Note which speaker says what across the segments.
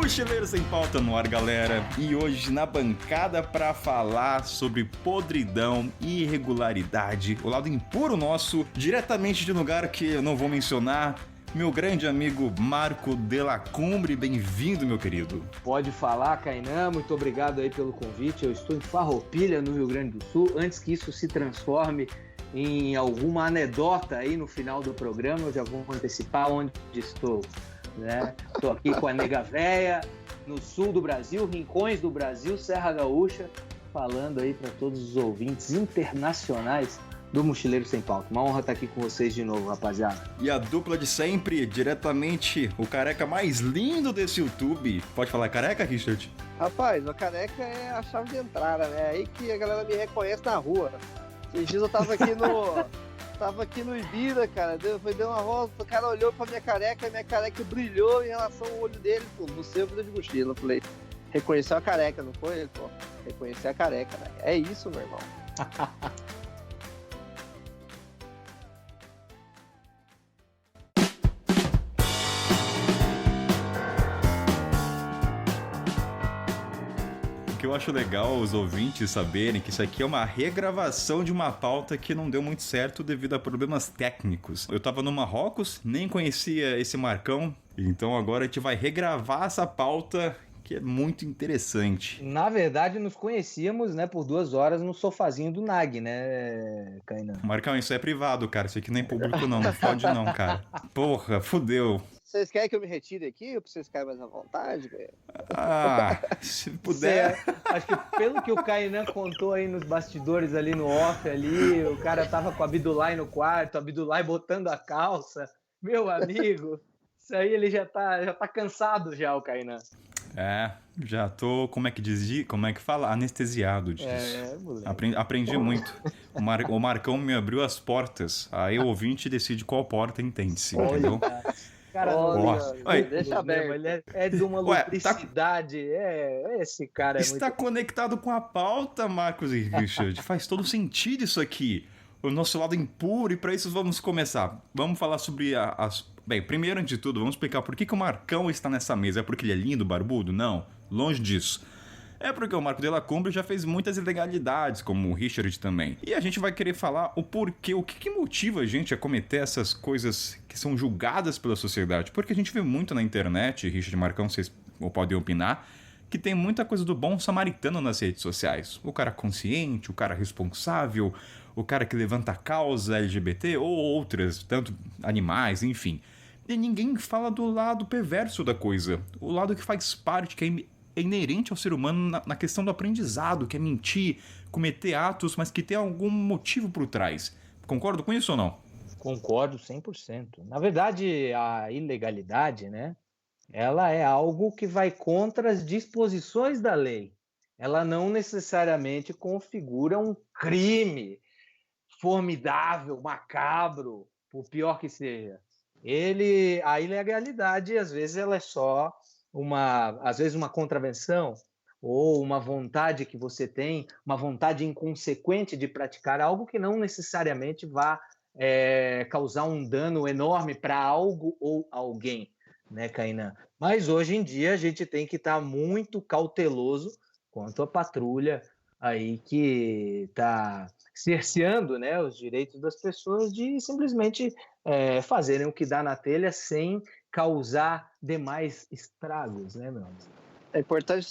Speaker 1: Mochileiro Sem Pauta no ar, galera. E hoje na bancada pra falar sobre podridão e irregularidade, o lado impuro nosso, diretamente de um lugar que eu não vou mencionar, meu grande amigo Marco Delacumbre. Bem-vindo, meu querido.
Speaker 2: Pode falar, Kainan, muito obrigado aí pelo convite. Eu estou em Farroupilha, no Rio Grande do Sul. Antes que isso se transforme em alguma anedota aí no final do programa, eu já vou antecipar onde estou, né? Estou aqui com a Nega Véia, no sul do Brasil, rincões do Brasil, Serra Gaúcha, falando aí para todos os ouvintes internacionais do Mochileiro Sem Pauta. Uma honra estar aqui com vocês de novo, rapaziada.
Speaker 1: E a dupla de sempre, diretamente, o careca mais lindo desse YouTube. Pode falar careca, Richard?
Speaker 3: Rapaz, a careca é a chave de entrada, né? Aí que a galera me reconhece na rua. Esses dias eu tava aqui no Ibira, cara, deu uma volta, o cara olhou pra minha careca brilhou em relação ao olho dele, pô, você é vida de mochila. Eu falei, reconheceu a careca, não foi? Ele falou, reconhecer a careca, né? É isso, meu irmão.
Speaker 1: O que eu acho legal os ouvintes saberem que isso aqui é uma regravação de uma pauta que não deu muito certo devido a problemas técnicos. Eu tava no Marrocos, nem conhecia esse Marcão, então agora a gente vai regravar essa pauta que é muito interessante.
Speaker 2: Na verdade, nos conhecíamos, né, por 2 horas no sofazinho do Nag, né, Kainan?
Speaker 1: Marcão, isso é privado, cara, isso aqui nem é público não fode não, cara. Porra, fudeu.
Speaker 3: Vocês querem que eu me retire aqui ou pra vocês ficarem mais à vontade, velho?
Speaker 1: Ah, se puder.
Speaker 2: Acho que pelo que o Kainan contou aí nos bastidores ali no off ali, o cara tava com a Abdullah no quarto, a Abdullah botando a calça. Meu amigo, isso aí ele já tá cansado já, o Kainan.
Speaker 1: É, já tô, como é que fala? Anestesiado disso. Aprendi muito. O Marcão me abriu as portas, aí o ouvinte decide qual porta entende-se, entendeu?
Speaker 2: Cara,
Speaker 3: deixa aberto.
Speaker 2: Ele é de uma lubricidade. Esse cara
Speaker 1: está conectado com a pauta, Marcos e Richard. Faz todo sentido isso aqui. O nosso lado impuro, e para isso vamos começar. Vamos falar sobre Bem, primeiro, antes de tudo, vamos explicar por que o Marcão está nessa mesa. É porque ele é lindo, barbudo? Não, longe disso. É porque o Marco Delacumbre já fez muitas ilegalidades, como o Richard também. E a gente vai querer falar o porquê, o que motiva a gente a cometer essas coisas que são julgadas pela sociedade. Porque a gente vê muito na internet, Richard e Marcão, vocês podem opinar, que tem muita coisa do bom samaritano nas redes sociais. O cara consciente, o cara responsável, o cara que levanta a causa LGBT ou outras, tanto animais, enfim. E ninguém fala do lado perverso da coisa, o lado que faz parte, que é inerente ao ser humano na questão do aprendizado, que é mentir, cometer atos, mas que tem algum motivo por trás. Concorda com isso ou não?
Speaker 2: Concordo 100%. Na verdade, a ilegalidade, né, ela é algo que vai contra as disposições da lei. Ela não necessariamente configura um crime formidável, macabro, por pior que seja. A ilegalidade, às vezes, ela é só uma contravenção ou uma vontade que você tem, uma vontade inconsequente de praticar algo que não necessariamente vá causar um dano enorme para algo ou alguém, né, Kainan? Mas hoje em dia a gente tem que estar muito cauteloso quanto à patrulha aí que está cerceando, né, os direitos das pessoas de simplesmente fazerem o que dá na telha sem causar demais estragos, né, meu amigo?
Speaker 3: É importante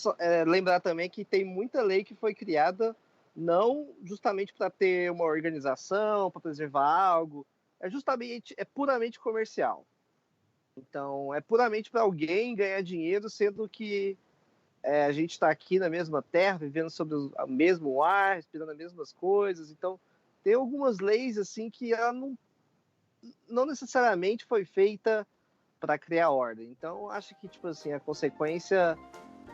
Speaker 3: lembrar também que tem muita lei que foi criada não justamente para ter uma organização, para preservar algo, é puramente comercial. Então, é puramente para alguém ganhar dinheiro, sendo que a gente está aqui na mesma terra, vivendo sobre o mesmo ar, respirando as mesmas coisas. Então, tem algumas leis assim que ela não necessariamente foi feita para criar ordem. Então, acho que tipo assim, a consequência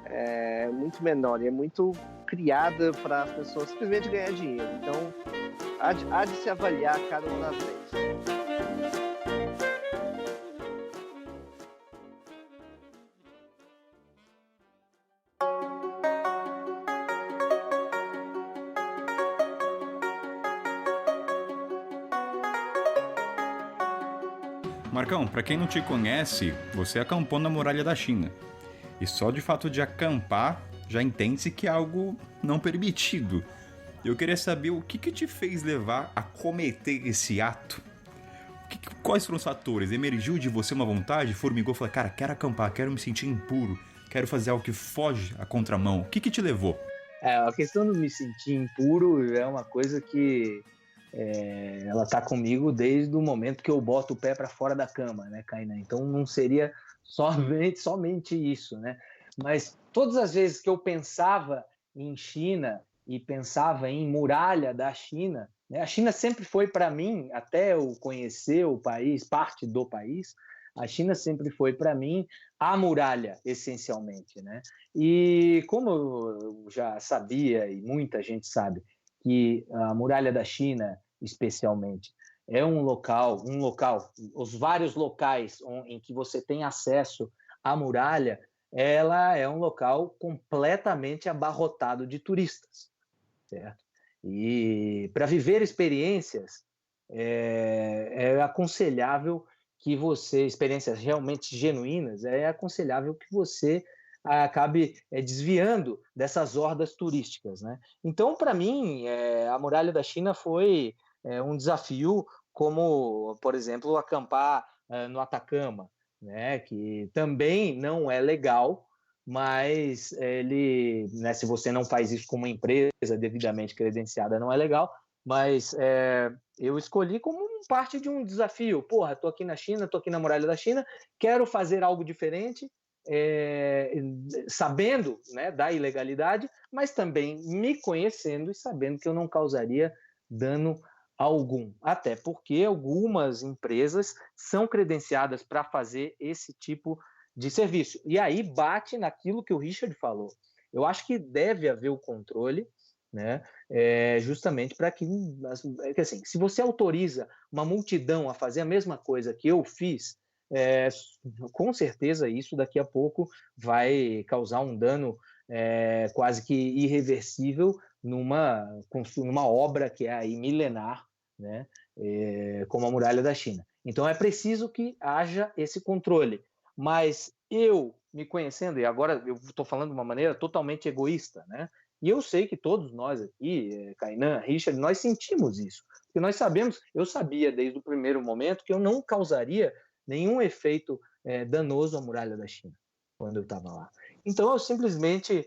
Speaker 3: é muito menor e é muito criada para as pessoas simplesmente ganhar dinheiro. Então, há de se avaliar cada uma das leis.
Speaker 1: Marcão, pra quem não te conhece, você acampou na Muralha da China. E só de fato de acampar já entende-se que é algo não permitido. Eu queria saber o que te fez levar a cometer esse ato. Quais foram os fatores? Emergiu de você uma vontade? Formigou, falou, cara, quero acampar, quero me sentir impuro, quero fazer algo que foge à contramão. O que te levou?
Speaker 2: A questão do me sentir impuro é uma coisa que ela tá comigo desde o momento que eu boto o pé para fora da cama, né, Kainan? Então não seria somente isso, né? Mas todas as vezes que eu pensava em China e pensava em muralha da China, né? A China sempre foi para mim, até eu conhecer o país, parte do país, a China sempre foi para mim a muralha, essencialmente, né? E como eu já sabia, e muita gente sabe, que a muralha da China, especialmente, é um local, os vários locais em que você tem acesso à muralha, ela é um local completamente abarrotado de turistas, certo? E para viver experiências, é aconselhável que você, experiências realmente genuínas, é aconselhável que você acabe desviando dessas hordas turísticas, né? Então, para mim, a muralha da China foi um desafio, como, por exemplo, acampar no Atacama, né? Que também não é legal, mas ele, né, se você não faz isso com uma empresa devidamente credenciada, não é legal, mas eu escolhi como parte de um desafio. Porra, estou aqui na China, estou aqui na muralha da China, quero fazer algo diferente, sabendo, né, da ilegalidade, mas também me conhecendo e sabendo que eu não causaria dano algum, até porque algumas empresas são credenciadas para fazer esse tipo de serviço. E aí bate naquilo que o Richard falou. Eu acho que deve haver o controle, né? Justamente para que, assim, se você autoriza uma multidão a fazer a mesma coisa que eu fiz, com certeza isso daqui a pouco vai causar um dano quase que irreversível numa obra que é aí milenar, né? Como a Muralha da China. Então é preciso que haja esse controle. Mas eu, me conhecendo, e agora eu estou falando de uma maneira totalmente egoísta, né? E eu sei que todos nós aqui, Kainan, Richard, nós sentimos isso. Porque nós sabemos, eu sabia desde o primeiro momento que eu não causaria nenhum efeito danoso à Muralha da China, quando eu estava lá. Então eu simplesmente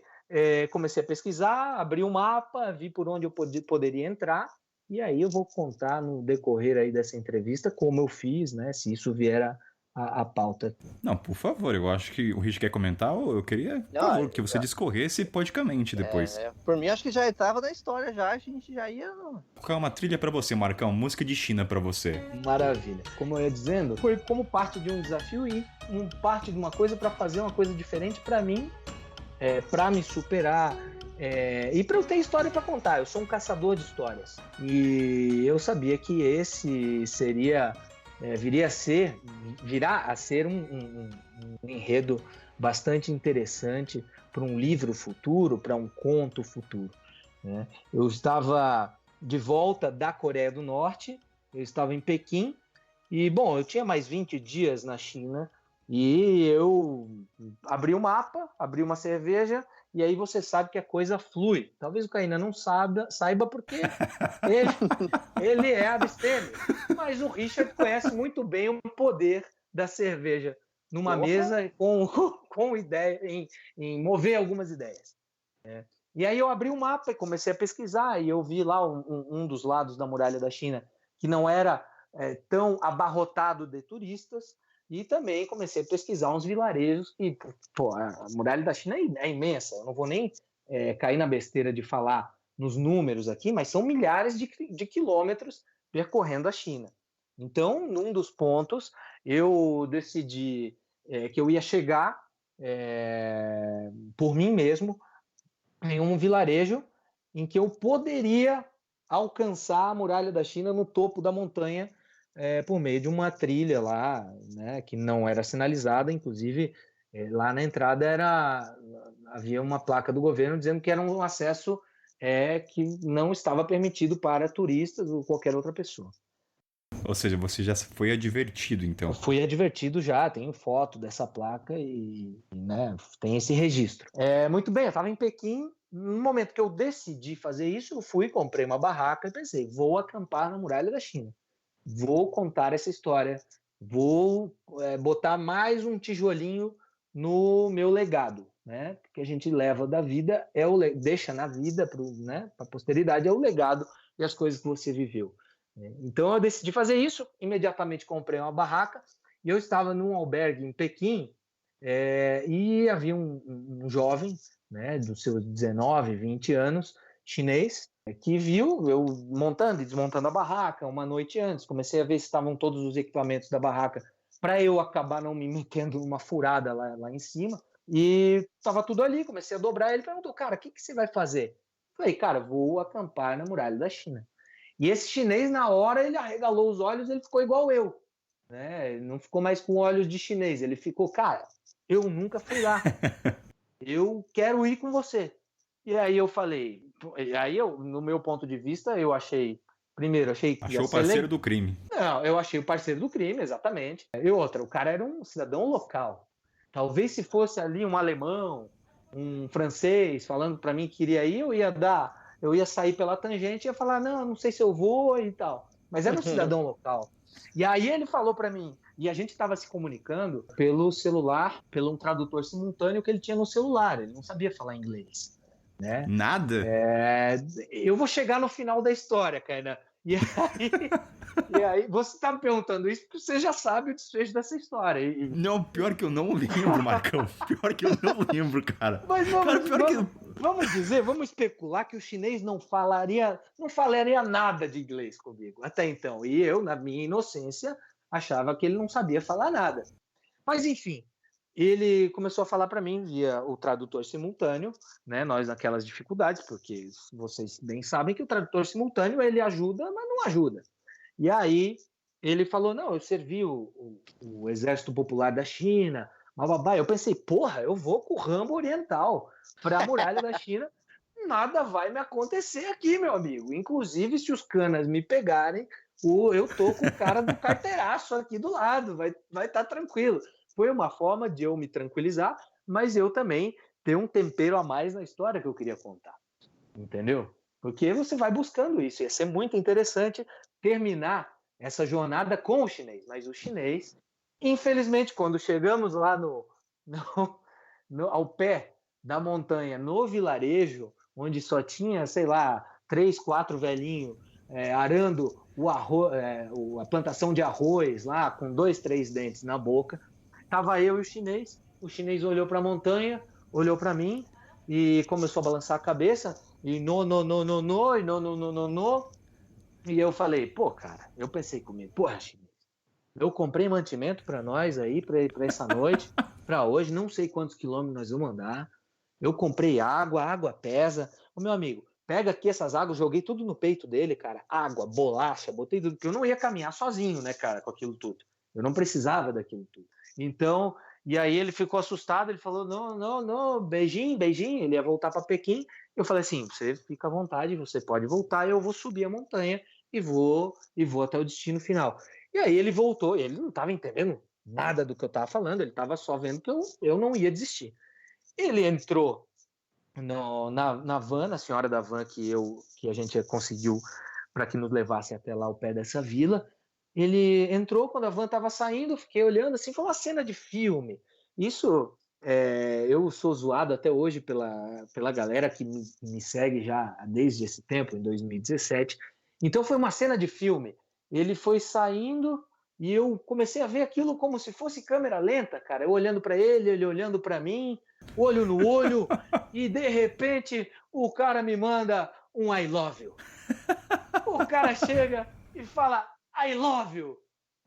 Speaker 2: comecei a pesquisar, abri um mapa, vi por onde eu poderia entrar, e aí eu vou contar no decorrer aí dessa entrevista como eu fiz, né? Se isso vier a pauta.
Speaker 1: Não, por favor, eu acho que o Rich quer comentar, ou eu queria, por favor, que você discorresse poeticamente depois.
Speaker 3: Por mim, acho que já estava na história já, a gente já ia...
Speaker 1: Qual é uma trilha pra você, Marcão? Música de China pra você.
Speaker 2: Maravilha. Como eu ia dizendo, foi como parte de um desafio e parte de uma coisa para fazer uma coisa diferente para mim, para me superar, e para eu ter história para contar. Eu sou um caçador de histórias e eu sabia que esse seria virá a ser um enredo bastante interessante para um livro futuro, para um conto futuro, né? Eu estava de volta da Coreia do Norte, eu estava em Pequim, e, bom, eu tinha mais 20 dias na China, e eu abri o mapa, abri uma cerveja, e aí você sabe que a coisa flui. Talvez o Kainan não saiba porque ele é abstêmio, mas o Richard conhece muito bem o poder da cerveja numa mesa com ideia, em mover algumas ideias. E aí eu abri o mapa e comecei a pesquisar, e eu vi lá um dos lados da Muralha da China que não era tão abarrotado de turistas, e também comecei a pesquisar uns vilarejos que, pô, a Muralha da China é imensa, eu não vou nem cair na besteira de falar nos números aqui, mas são milhares de quilômetros percorrendo a China. Então, num dos pontos, eu decidi que eu ia chegar por mim mesmo em um vilarejo em que eu poderia alcançar a Muralha da China no topo da montanha por meio de uma trilha lá, né, que não era sinalizada, inclusive lá na entrada havia uma placa do governo dizendo que era um acesso que não estava permitido para turistas ou qualquer outra pessoa.
Speaker 1: Ou seja, você já foi advertido, então.
Speaker 2: Eu fui advertido já, tenho foto dessa placa né, tem esse registro. Muito bem, eu estava em Pequim, no momento que eu decidi fazer isso, eu fui, comprei uma barraca e pensei, vou acampar na Muralha da China, vou contar essa história, vou botar mais um tijolinho no meu legado, né? Que a gente leva da vida, deixa na vida para né, a posteridade, é o legado e as coisas que você viveu. Então eu decidi fazer isso, imediatamente comprei uma barraca e eu estava num albergue em Pequim e havia um jovem, né, dos seus 19, 20 anos, chinês, que viu eu montando e desmontando a barraca uma noite antes. Comecei a ver se estavam todos os equipamentos da barraca para eu acabar não me metendo numa furada lá em cima. E estava tudo ali, comecei a dobrar. Ele perguntou, cara, o que você vai fazer? Eu falei, cara, vou acampar na Muralha da China. E esse chinês, na hora, ele arregalou os olhos, ele ficou igual eu. Né? Ele não ficou mais com olhos de chinês. Ele ficou, cara, eu nunca fui lá. Eu quero ir com você. E aí eu falei, no meu ponto de vista, eu achei, primeiro, achei que
Speaker 1: achou o parceiro do crime.
Speaker 2: Não, eu achei o parceiro do crime, exatamente. E outra, o cara era um cidadão local. Talvez se fosse ali um alemão, um francês falando para mim que queria ir, eu ia sair pela tangente e ia falar, não sei se eu vou e tal. Mas era um cidadão local. E aí ele falou para mim, e a gente estava se comunicando pelo celular, pelo um tradutor simultâneo que ele tinha no celular, ele não sabia falar inglês. Né?
Speaker 1: Nada?
Speaker 2: Eu vou chegar no final da história, Kainan. E aí você está me perguntando isso porque você já sabe o desfecho dessa história.
Speaker 1: Não, pior que eu não lembro, Marcão. Pior que eu não lembro, cara.
Speaker 2: Mas vamos especular que o chinês não falaria nada de inglês comigo até então. E eu, na minha inocência, achava que ele não sabia falar nada. Mas, enfim, ele começou a falar para mim via o tradutor simultâneo, né? Nós naquelas dificuldades, porque vocês bem sabem que o tradutor simultâneo ele ajuda, mas não ajuda. E aí ele falou, não, eu servi o Exército Popular da China, bababá. Eu pensei, porra, eu vou com o Rambo Oriental para a Muralha da China, nada vai me acontecer aqui, meu amigo. Inclusive, se os canas me pegarem, eu tô com o cara do carteiraço aqui do lado, vai estar tranquilo. Foi uma forma de eu me tranquilizar, mas eu também ter um tempero a mais na história que eu queria contar. Entendeu? Porque você vai buscando isso. Ia ser muito interessante terminar essa jornada com o chinês. Mas o chinês, infelizmente, quando chegamos lá ao pé da montanha, no vilarejo, onde só tinha, sei lá, 3, 4 velhinhos arando a plantação de arroz lá, com 2, 3 dentes na boca, tava eu e o chinês olhou para a montanha, olhou para mim e começou a balançar a cabeça, e no, e eu falei, pô, cara, eu pensei comigo, porra, chinês, eu comprei mantimento para nós aí, para essa noite, para hoje, não sei quantos quilômetros nós vamos andar, eu comprei água, a água pesa, ô meu amigo, pega aqui essas águas, joguei tudo no peito dele, cara, água, bolacha, botei tudo, porque eu não ia caminhar sozinho, né, cara, com aquilo tudo, eu não precisava daquilo tudo. Então, e aí ele ficou assustado, ele falou, não, beijinho, ele ia voltar para Pequim. Eu falei assim, você fica à vontade, você pode voltar, eu vou subir a montanha e vou até o destino final. E aí ele voltou, ele não estava entendendo nada do que eu estava falando, ele estava só vendo que eu não ia desistir. Ele entrou na van, na senhora da van que a gente conseguiu para que nos levasse até lá ao pé dessa vila. Ele entrou quando a van estava saindo, fiquei olhando assim, foi uma cena de filme. Isso, eu sou zoado até hoje pela galera que me segue já desde esse tempo, em 2017. Então foi uma cena de filme. Ele foi saindo e eu comecei a ver aquilo como se fosse câmera lenta, cara. Eu olhando para ele olhando para mim, olho no olho, e de repente o cara me manda um I love you. O cara chega e fala I love you.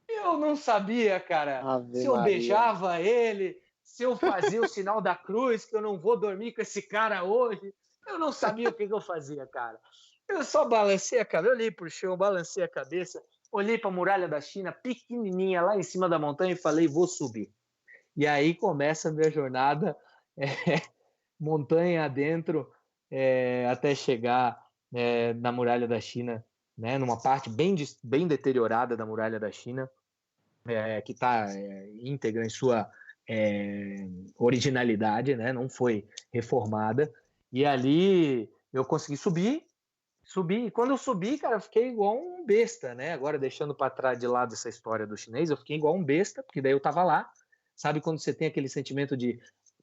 Speaker 2: Eu não sabia, cara, se eu beijava ele, se eu fazia o sinal da cruz, que eu não vou dormir com esse cara hoje. Eu não sabia o que eu fazia, cara. Eu só balancei a cabeça, eu olhei pro chão, balancei a cabeça, olhei para a Muralha da China, pequenininha, lá em cima da montanha, e falei, vou subir. E aí começa a minha jornada, montanha adentro, até chegar na Muralha da China, né, numa parte bem deteriorada da muralha da China, que está íntegra em sua originalidade, né, não foi reformada, e ali eu consegui subir, e quando eu subi, cara, eu fiquei igual um besta, né, agora deixando para trás de lado essa história do chinês, eu fiquei igual um besta, porque daí eu estava lá, sabe quando você tem aquele sentimento de,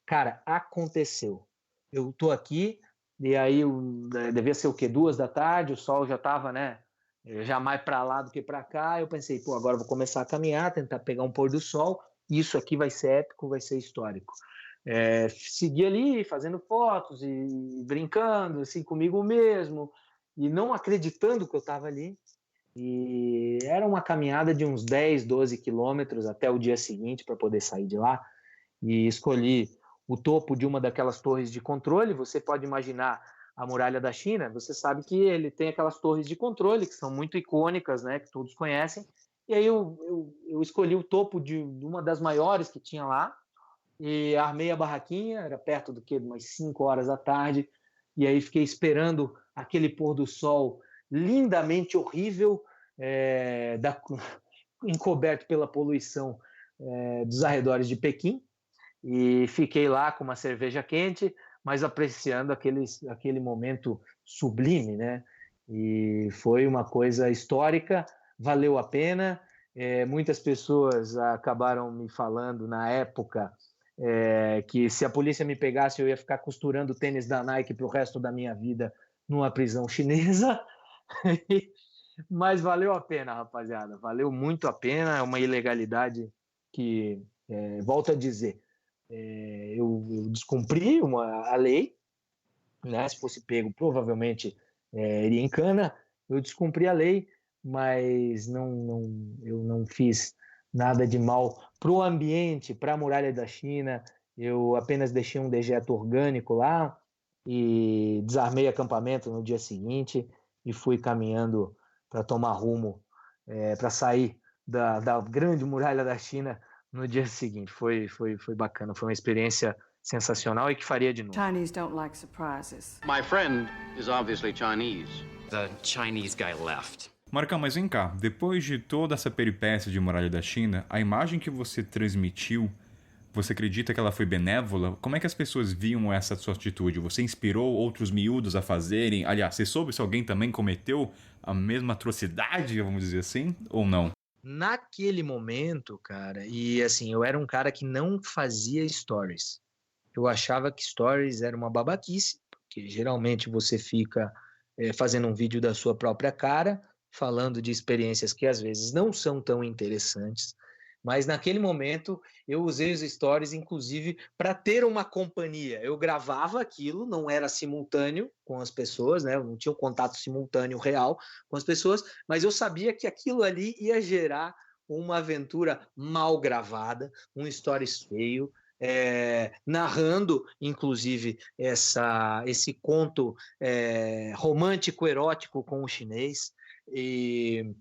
Speaker 2: cara, aconteceu, eu tô aqui, e aí devia ser o quê? 2 da tarde, o sol já estava, né, já mais para lá do que para cá, eu pensei, pô, agora eu vou começar a caminhar, tentar pegar um pôr do sol, isso aqui vai ser épico, vai ser histórico. Segui ali, fazendo fotos e brincando, assim, comigo mesmo, e não acreditando que eu estava ali, e era uma caminhada de uns 10, 12 quilômetros até o dia seguinte para poder sair de lá, e escolhi o topo de uma daquelas torres de controle. Você pode imaginar a muralha da China, você sabe que ele tem aquelas torres de controle que são muito icônicas, né, que todos conhecem, e aí eu escolhi o topo de uma das maiores que tinha lá, e armei a barraquinha, era perto do que, umas 5 horas da tarde, e aí fiquei esperando aquele pôr do sol lindamente horrível, encoberto pela poluição dos arredores de Pequim, e fiquei lá com uma cerveja quente, mas apreciando aquele momento sublime, né? E foi uma coisa histórica, valeu a pena. Muitas pessoas acabaram me falando na época que se a polícia me pegasse eu ia ficar costurando tênis da Nike para o resto da minha vida numa prisão chinesa. Mas valeu a pena, rapaziada, valeu muito a pena. É uma ilegalidade que, volto a dizer, eu descumpri a lei, né? Se fosse pego, provavelmente iria em cana. Eu descumpri a lei, mas eu não fiz nada de mal para o ambiente, para a muralha da China. Eu apenas deixei um dejeto orgânico lá e desarmei acampamento no dia seguinte e fui caminhando para tomar rumo, para sair da grande muralha da China no dia seguinte. Foi bacana, foi uma experiência sensacional e que faria de novo.
Speaker 4: Chinese don't like surprises.
Speaker 5: My friend is obviously Chinese.
Speaker 6: The Chinese guy left.
Speaker 1: Marcão, mas vem cá, depois de toda essa peripécia de muralha da China, a imagem que você transmitiu, você acredita que ela foi benévola? Como é que as pessoas viam essa sua atitude? Você inspirou outros miúdos a fazerem? Aliás, você soube se alguém também cometeu a mesma atrocidade, vamos dizer assim, ou não?
Speaker 2: Naquele momento, cara, e assim, eu era um cara que não fazia stories. Eu achava que stories era uma babaquice, porque geralmente você fica fazendo um vídeo da sua própria cara, falando de experiências que às vezes não são tão interessantes, mas naquele momento eu usei os stories, inclusive, para ter uma companhia. Eu gravava aquilo, não era simultâneo com as pessoas, né? Eu não tinha um contato simultâneo real com as pessoas, mas eu sabia que aquilo ali ia gerar uma aventura mal gravada, um stories feio, narrando, inclusive, esse conto romântico, erótico com o chinês. E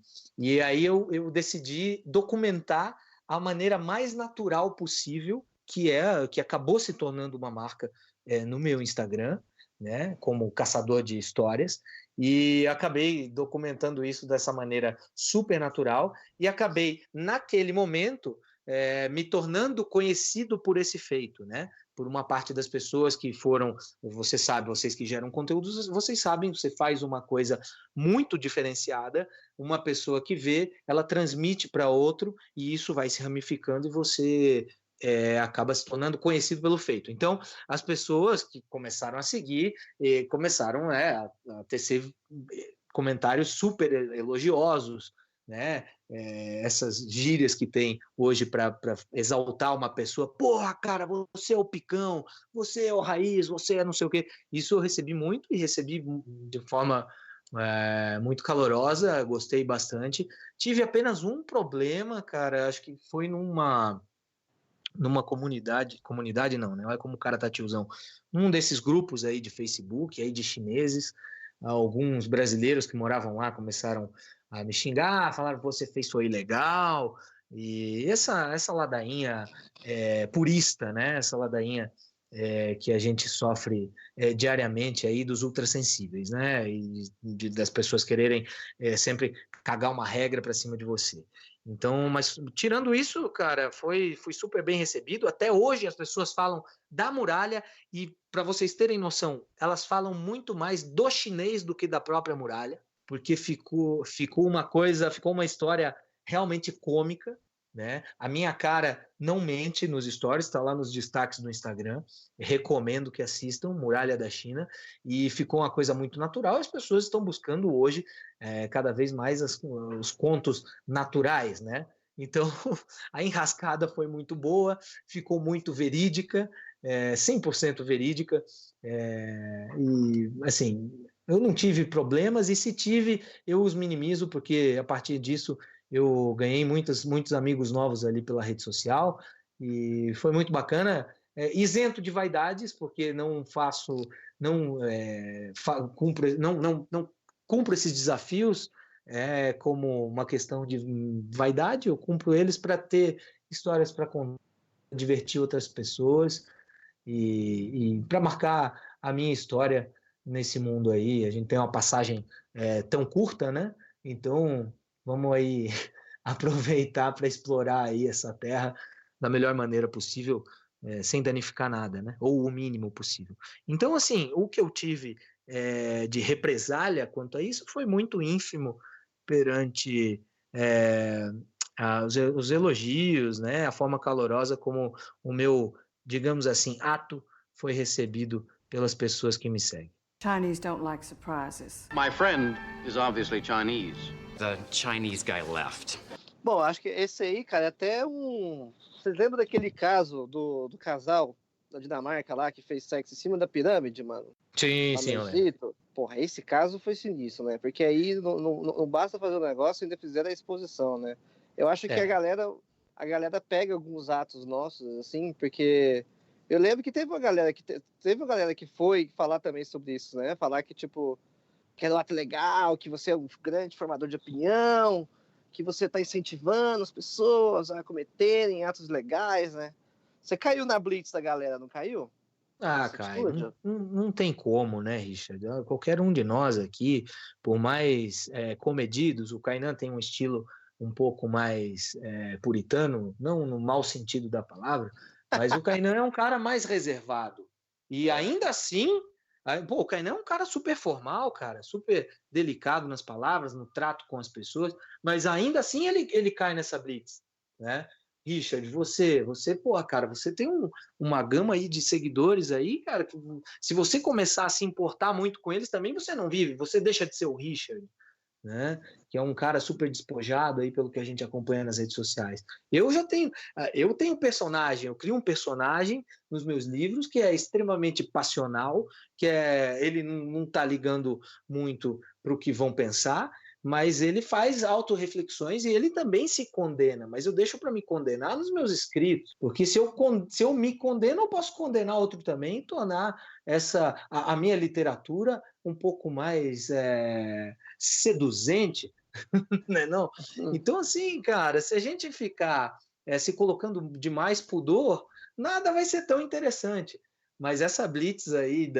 Speaker 2: aí eu decidi documentar a maneira mais natural possível, que acabou se tornando uma marca no meu Instagram, né, como caçador de histórias, e acabei documentando isso dessa maneira super natural, e acabei, naquele momento, me tornando conhecido por esse feito, né? Por uma parte das pessoas que foram, você sabe, vocês que geram conteúdos, vocês sabem, você faz uma coisa muito diferenciada, uma pessoa que vê, ela transmite para outro, e isso vai se ramificando e você acaba se tornando conhecido pelo feito. Então, as pessoas que começaram a seguir, começaram a tecer comentários super elogiosos, né? Essas gírias que tem hoje para exaltar uma pessoa. Porra, cara, você é o picão, você é o raiz, você é não sei o quê. Isso eu recebi muito e recebi de forma muito calorosa, gostei bastante. Tive apenas um problema, cara, acho que foi numa comunidade não é como o cara tá tiozão, num desses grupos aí de Facebook, aí de chineses, alguns brasileiros que moravam lá começaram a me xingar, falaram que você fez foi ilegal, e essa ladainha purista, né, essa ladainha que a gente sofre diariamente aí dos ultrassensíveis, né? E das pessoas quererem sempre cagar uma regra para cima de você. Então, mas tirando isso, cara, fui super bem recebido. Até hoje as pessoas falam da muralha e, para vocês terem noção, elas falam muito mais do chinês do que da própria muralha, porque ficou uma história realmente cômica, né? A minha cara não mente nos stories, está lá nos destaques do Instagram. Recomendo que assistam Muralha da China, e ficou uma coisa muito natural. As pessoas estão buscando hoje cada vez mais os contos naturais, né? Então a enrascada foi muito boa, ficou muito verídica, 100% verídica, e assim, eu não tive problemas, e se tive, eu os minimizo, porque a partir disso eu ganhei muitos amigos novos ali pela rede social, e foi muito bacana, isento de vaidades, porque não cumpro esses desafios como uma questão de vaidade. Eu cumpro eles para ter histórias para divertir outras pessoas e para marcar a minha história nesse mundo aí. A gente tem uma passagem tão curta, né? Então vamos aí aproveitar para explorar aí essa terra da melhor maneira possível, sem danificar nada, né? Ou o mínimo possível. Então, assim, o que eu tive de represália quanto a isso foi muito ínfimo perante os elogios, né? A forma calorosa como o meu, digamos assim, ato foi recebido pelas pessoas que me seguem.
Speaker 4: Chinese don't like surprises.
Speaker 5: My friend is obviously Chinese.
Speaker 6: The Chinese guy left.
Speaker 3: Bom, acho que esse aí, cara, é até um... Vocês lembram daquele caso do casal da Dinamarca lá que fez sexo em cima da pirâmide, mano?
Speaker 2: Sim, eu lembro.
Speaker 3: Porra, esse caso foi sinistro, né? Porque aí não basta fazer o negócio, ainda fizeram a exposição, né? Eu acho que a galera pega alguns atos nossos, assim, porque eu lembro que teve uma galera que foi falar também sobre isso, né? Falar que, tipo, que era um ato legal, que você é um grande formador de opinião, que você está incentivando as pessoas a cometerem atos legais, né? Você caiu na blitz da galera, não caiu?
Speaker 2: Ah, cara, não tem como, né, Richard? Qualquer um de nós aqui, por mais comedidos, o Kainan tem um estilo um pouco mais puritano, não no mau sentido da palavra, mas o Kainan é um cara mais reservado. E ainda assim, o Kainan é um cara super formal, cara, super delicado nas palavras, no trato com as pessoas, mas ainda assim ele cai nessa blitz, né? Richard, você, pô, cara, você tem uma gama aí de seguidores aí, cara, que se você começar a se importar muito com eles também, você não vive, você deixa de ser o Richard, né? Que é um cara super despojado aí pelo que a gente acompanha nas redes sociais. Eu tenho personagem, eu crio um personagem nos meus livros que é extremamente passional, que ele não tá ligando muito para o que vão pensar, mas ele faz autorreflexões e ele também se condena, mas eu deixo para me condenar nos meus escritos, porque se eu me condeno, eu posso condenar outro também e tornar a minha literatura um pouco mais seduzente, né? Não? Então, assim, cara, se a gente ficar se colocando de mais pudor, nada vai ser tão interessante. Mas essa blitz aí,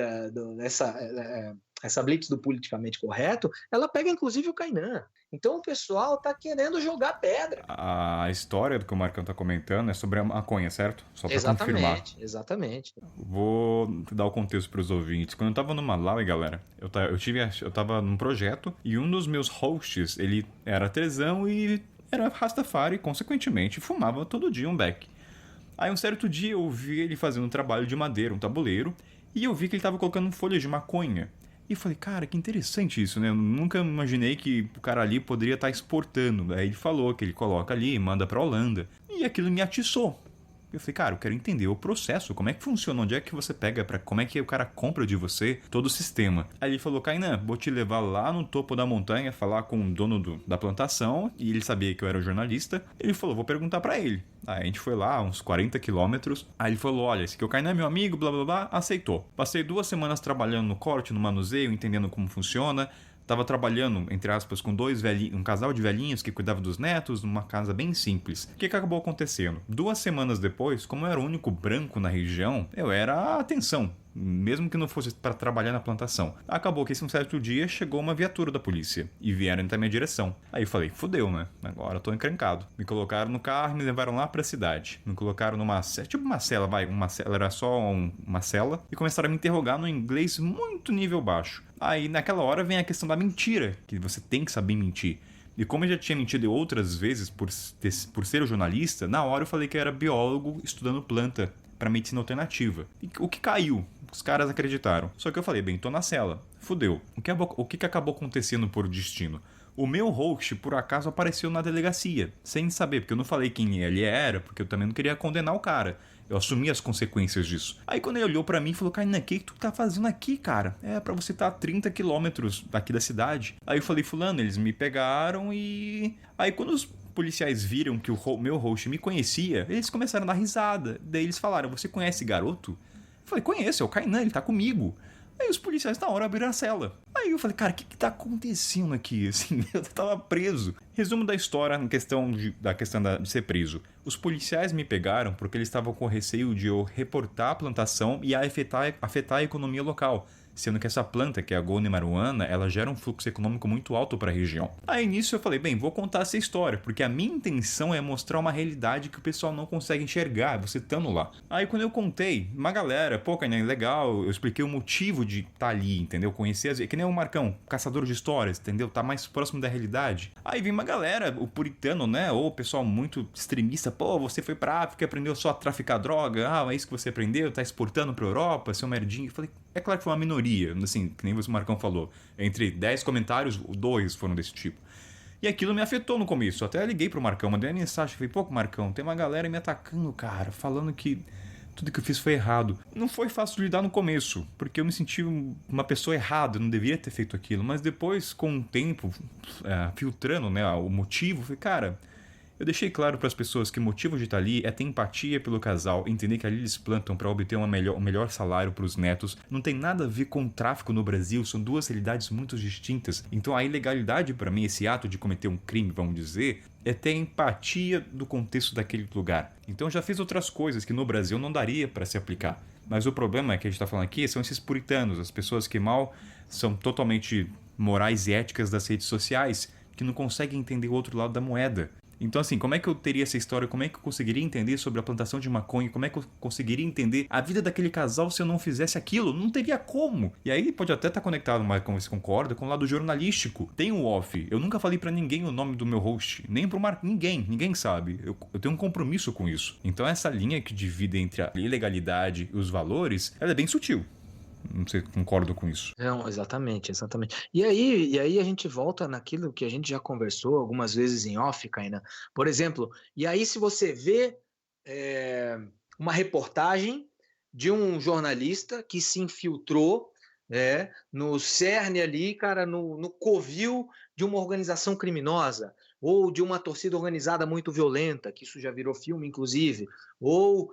Speaker 2: essa blitz do politicamente correto, ela pega inclusive o Kainan. Então o pessoal tá querendo jogar pedra.
Speaker 1: A história do que o Marcão tá comentando é sobre a maconha, certo? Só pra confirmar.
Speaker 2: Exatamente.
Speaker 1: Vou dar o contexto pros ouvintes. Quando eu tava no Malawi, galera, eu tava num projeto e um dos meus hosts, ele era tesão e era Rastafari, consequentemente fumava todo dia um beck. Aí um certo dia eu vi ele fazendo um trabalho de madeira, um tabuleiro, e eu vi que ele tava colocando folhas de maconha. E eu falei, cara, que interessante isso, né? Eu nunca imaginei que o cara ali poderia estar exportando. Aí ele falou que ele coloca ali e manda pra Holanda. E aquilo me atiçou. Eu falei, cara, eu quero entender o processo, como é que funciona, onde é que você pega, como é que o cara compra de você todo o sistema. Aí ele falou, Kainan, vou te levar lá no topo da montanha, falar com o dono da plantação, e ele sabia que eu era jornalista. Ele falou, vou perguntar pra ele. Aí a gente foi lá, uns 40 quilômetros. Aí ele falou, olha, esse aqui é o Kainan, meu amigo, blá blá blá, aceitou. Passei 2 semanas trabalhando no corte, no manuseio, entendendo como funciona. Tava trabalhando, entre aspas, com um casal de velhinhos que cuidava dos netos, numa casa bem simples. O que acabou acontecendo? 2 semanas depois, como eu era o único branco na região, eu era a atenção, mesmo que não fosse para trabalhar na plantação. Acabou que um certo dia chegou uma viatura da polícia e vieram até minha direção. Aí eu falei, fudeu, né? Agora eu tô encrencado. Me colocaram no carro e me levaram lá pra cidade. Me colocaram numa tipo uma cela, uma cela, era só uma cela, e começaram a me interrogar no inglês muito nível baixo. Aí naquela hora vem a questão da mentira, que você tem que saber mentir. E como eu já tinha mentido outras vezes por ser jornalista, na hora eu falei que eu era biólogo estudando planta para medicina alternativa. E o que caiu? Os caras acreditaram. Só que eu falei, bem, tô na cela. Fudeu. O que acabou acontecendo por destino? O meu host, por acaso, apareceu na delegacia, sem saber, porque eu não falei quem ele era, porque eu também não queria condenar o cara. Eu assumi as consequências disso. Aí quando ele olhou pra mim e falou, Kainan, o que tu tá fazendo aqui, cara? É pra você estar a 30 quilômetros daqui da cidade. Aí eu falei, fulano, eles me pegaram e... Aí quando os policiais viram que o meu host me conhecia, eles começaram a dar risada. Daí eles falaram, você conhece esse garoto? Eu falei, conheço, é o Kainan, ele tá comigo. Aí os policiais na hora abriram a cela. Aí eu falei, cara, o que tá acontecendo aqui? Assim, eu tava preso. Resumo da história na questão de ser preso. Os policiais me pegaram porque eles estavam com receio de eu reportar a plantação e afetar a economia local. Sendo que essa planta, que é a Golden Marijuana, ela gera um fluxo econômico muito alto para a região. Aí nisso eu falei, bem, vou contar essa história, porque a minha intenção é mostrar uma realidade que o pessoal não consegue enxergar, você estando lá. Aí quando eu contei, uma galera, pô, Kainan, legal, eu expliquei o motivo de estar ali, entendeu? Conhecer, que nem o Marcão, caçador de histórias, entendeu? Tá mais próximo da realidade. Aí vem uma galera, o puritano, né, ou o pessoal muito extremista, pô, você foi pra África e aprendeu só a traficar droga, é isso que você aprendeu, tá exportando pra Europa, seu merdinho. Eu falei, é claro que foi uma minoria, assim, que nem o Marcão falou. Entre 10 comentários, 2 foram desse tipo. E aquilo me afetou no começo. Eu até liguei pro Marcão, mandei uma mensagem. Falei, pô, Marcão, tem uma galera me atacando, cara, falando que tudo que eu fiz foi errado. Não foi fácil de lidar no começo, porque eu me senti uma pessoa errada, eu não deveria ter feito aquilo. Mas depois, com o tempo, filtrando, né, o motivo, falei, cara... Eu deixei claro para as pessoas que o motivo de estar ali é ter empatia pelo casal, entender que ali eles plantam para obter um melhor salário para os netos. Não tem nada a ver com tráfico no Brasil, são duas realidades muito distintas. Então a ilegalidade para mim, esse ato de cometer um crime, vamos dizer, é ter empatia do contexto daquele lugar. Então eu já fiz outras coisas que no Brasil não daria para se aplicar. Mas o problema é que a gente está falando aqui são esses puritanos, as pessoas que são totalmente morais e éticas das redes sociais, que não conseguem entender o outro lado da moeda. Então, assim, como é que eu teria essa história? Como é que eu conseguiria entender sobre a plantação de maconha? Como é que eu conseguiria entender a vida daquele casal se eu não fizesse aquilo? Não teria como. E aí pode até estar conectado, mas como você concorda, com o lado jornalístico. Tem o off. Eu nunca falei pra ninguém o nome do meu host. Nem pro Marco. Ninguém sabe. Eu tenho um compromisso com isso. Então essa linha que divide entre a ilegalidade e os valores, ela é bem sutil. Não sei se concordo com isso.
Speaker 2: Não, exatamente. E aí a gente volta naquilo que a gente já conversou algumas vezes em off, Kainan. Por exemplo, e aí se você vê uma reportagem de um jornalista que se infiltrou no cerne ali, cara, no covil de uma organização criminosa, ou de uma torcida organizada muito violenta, que isso já virou filme, inclusive, ou...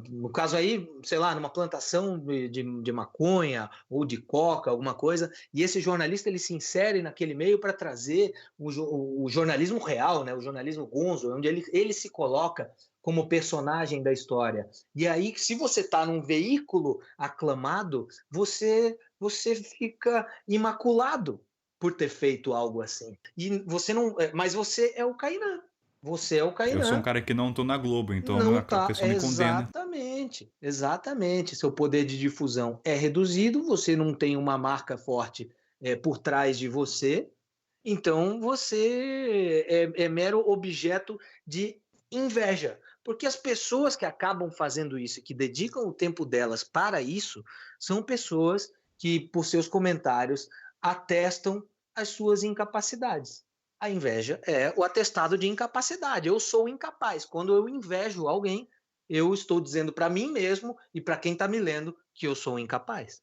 Speaker 2: no caso aí, sei lá, numa plantação de maconha ou de coca, alguma coisa, e esse jornalista ele se insere naquele meio para trazer o jornalismo real, né, o jornalismo gonzo, onde ele se coloca como personagem da história. E aí, se você está num veículo aclamado, você fica imaculado por ter feito algo assim. E você não, mas você é o Kainan. Você é o Kainan.
Speaker 1: Eu sou um cara que não tô na Globo, então a pessoa me condena.
Speaker 2: Exatamente. Seu poder de difusão é reduzido, você não tem uma marca forte por trás de você, então você é mero objeto de inveja. Porque as pessoas que acabam fazendo isso, que dedicam o tempo delas para isso, são pessoas que, por seus comentários, atestam as suas incapacidades. A inveja é o atestado de incapacidade. Eu sou incapaz. Quando eu invejo alguém, eu estou dizendo para mim mesmo e para quem está me lendo que eu sou incapaz.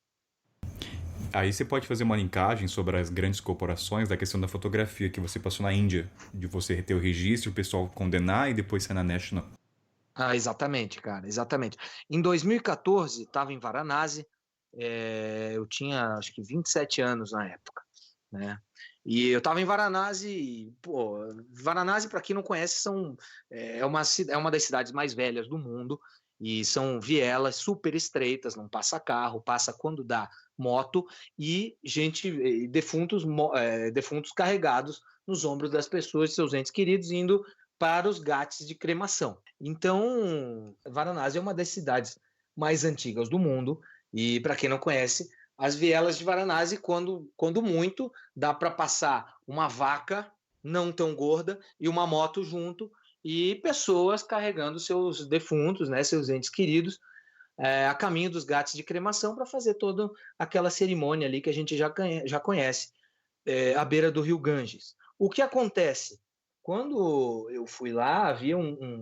Speaker 1: Aí você pode fazer uma linkagem sobre as grandes corporações da questão da fotografia que você passou na Índia, de você ter o registro, o pessoal condenar e depois ser na National.
Speaker 2: Exatamente, cara, exatamente. Em 2014, estava em Varanasi, eu tinha acho que 27 anos na época, né? E eu estava em Varanasi. Pô, Varanasi, para quem não conhece, é uma das cidades mais velhas do mundo, e são vielas super estreitas, não passa carro, passa quando dá moto, e defuntos carregados nos ombros das pessoas, seus entes queridos, indo para os ghats de cremação. Então, Varanasi é uma das cidades mais antigas do mundo, e para quem não conhece, as vielas de Varanasi, quando muito, dá para passar uma vaca não tão gorda e uma moto junto, e pessoas carregando seus defuntos, né, seus entes queridos, a caminho dos ghats de cremação, para fazer toda aquela cerimônia ali que a gente já conhece, à beira do rio Ganges. O que acontece? Quando eu fui lá, havia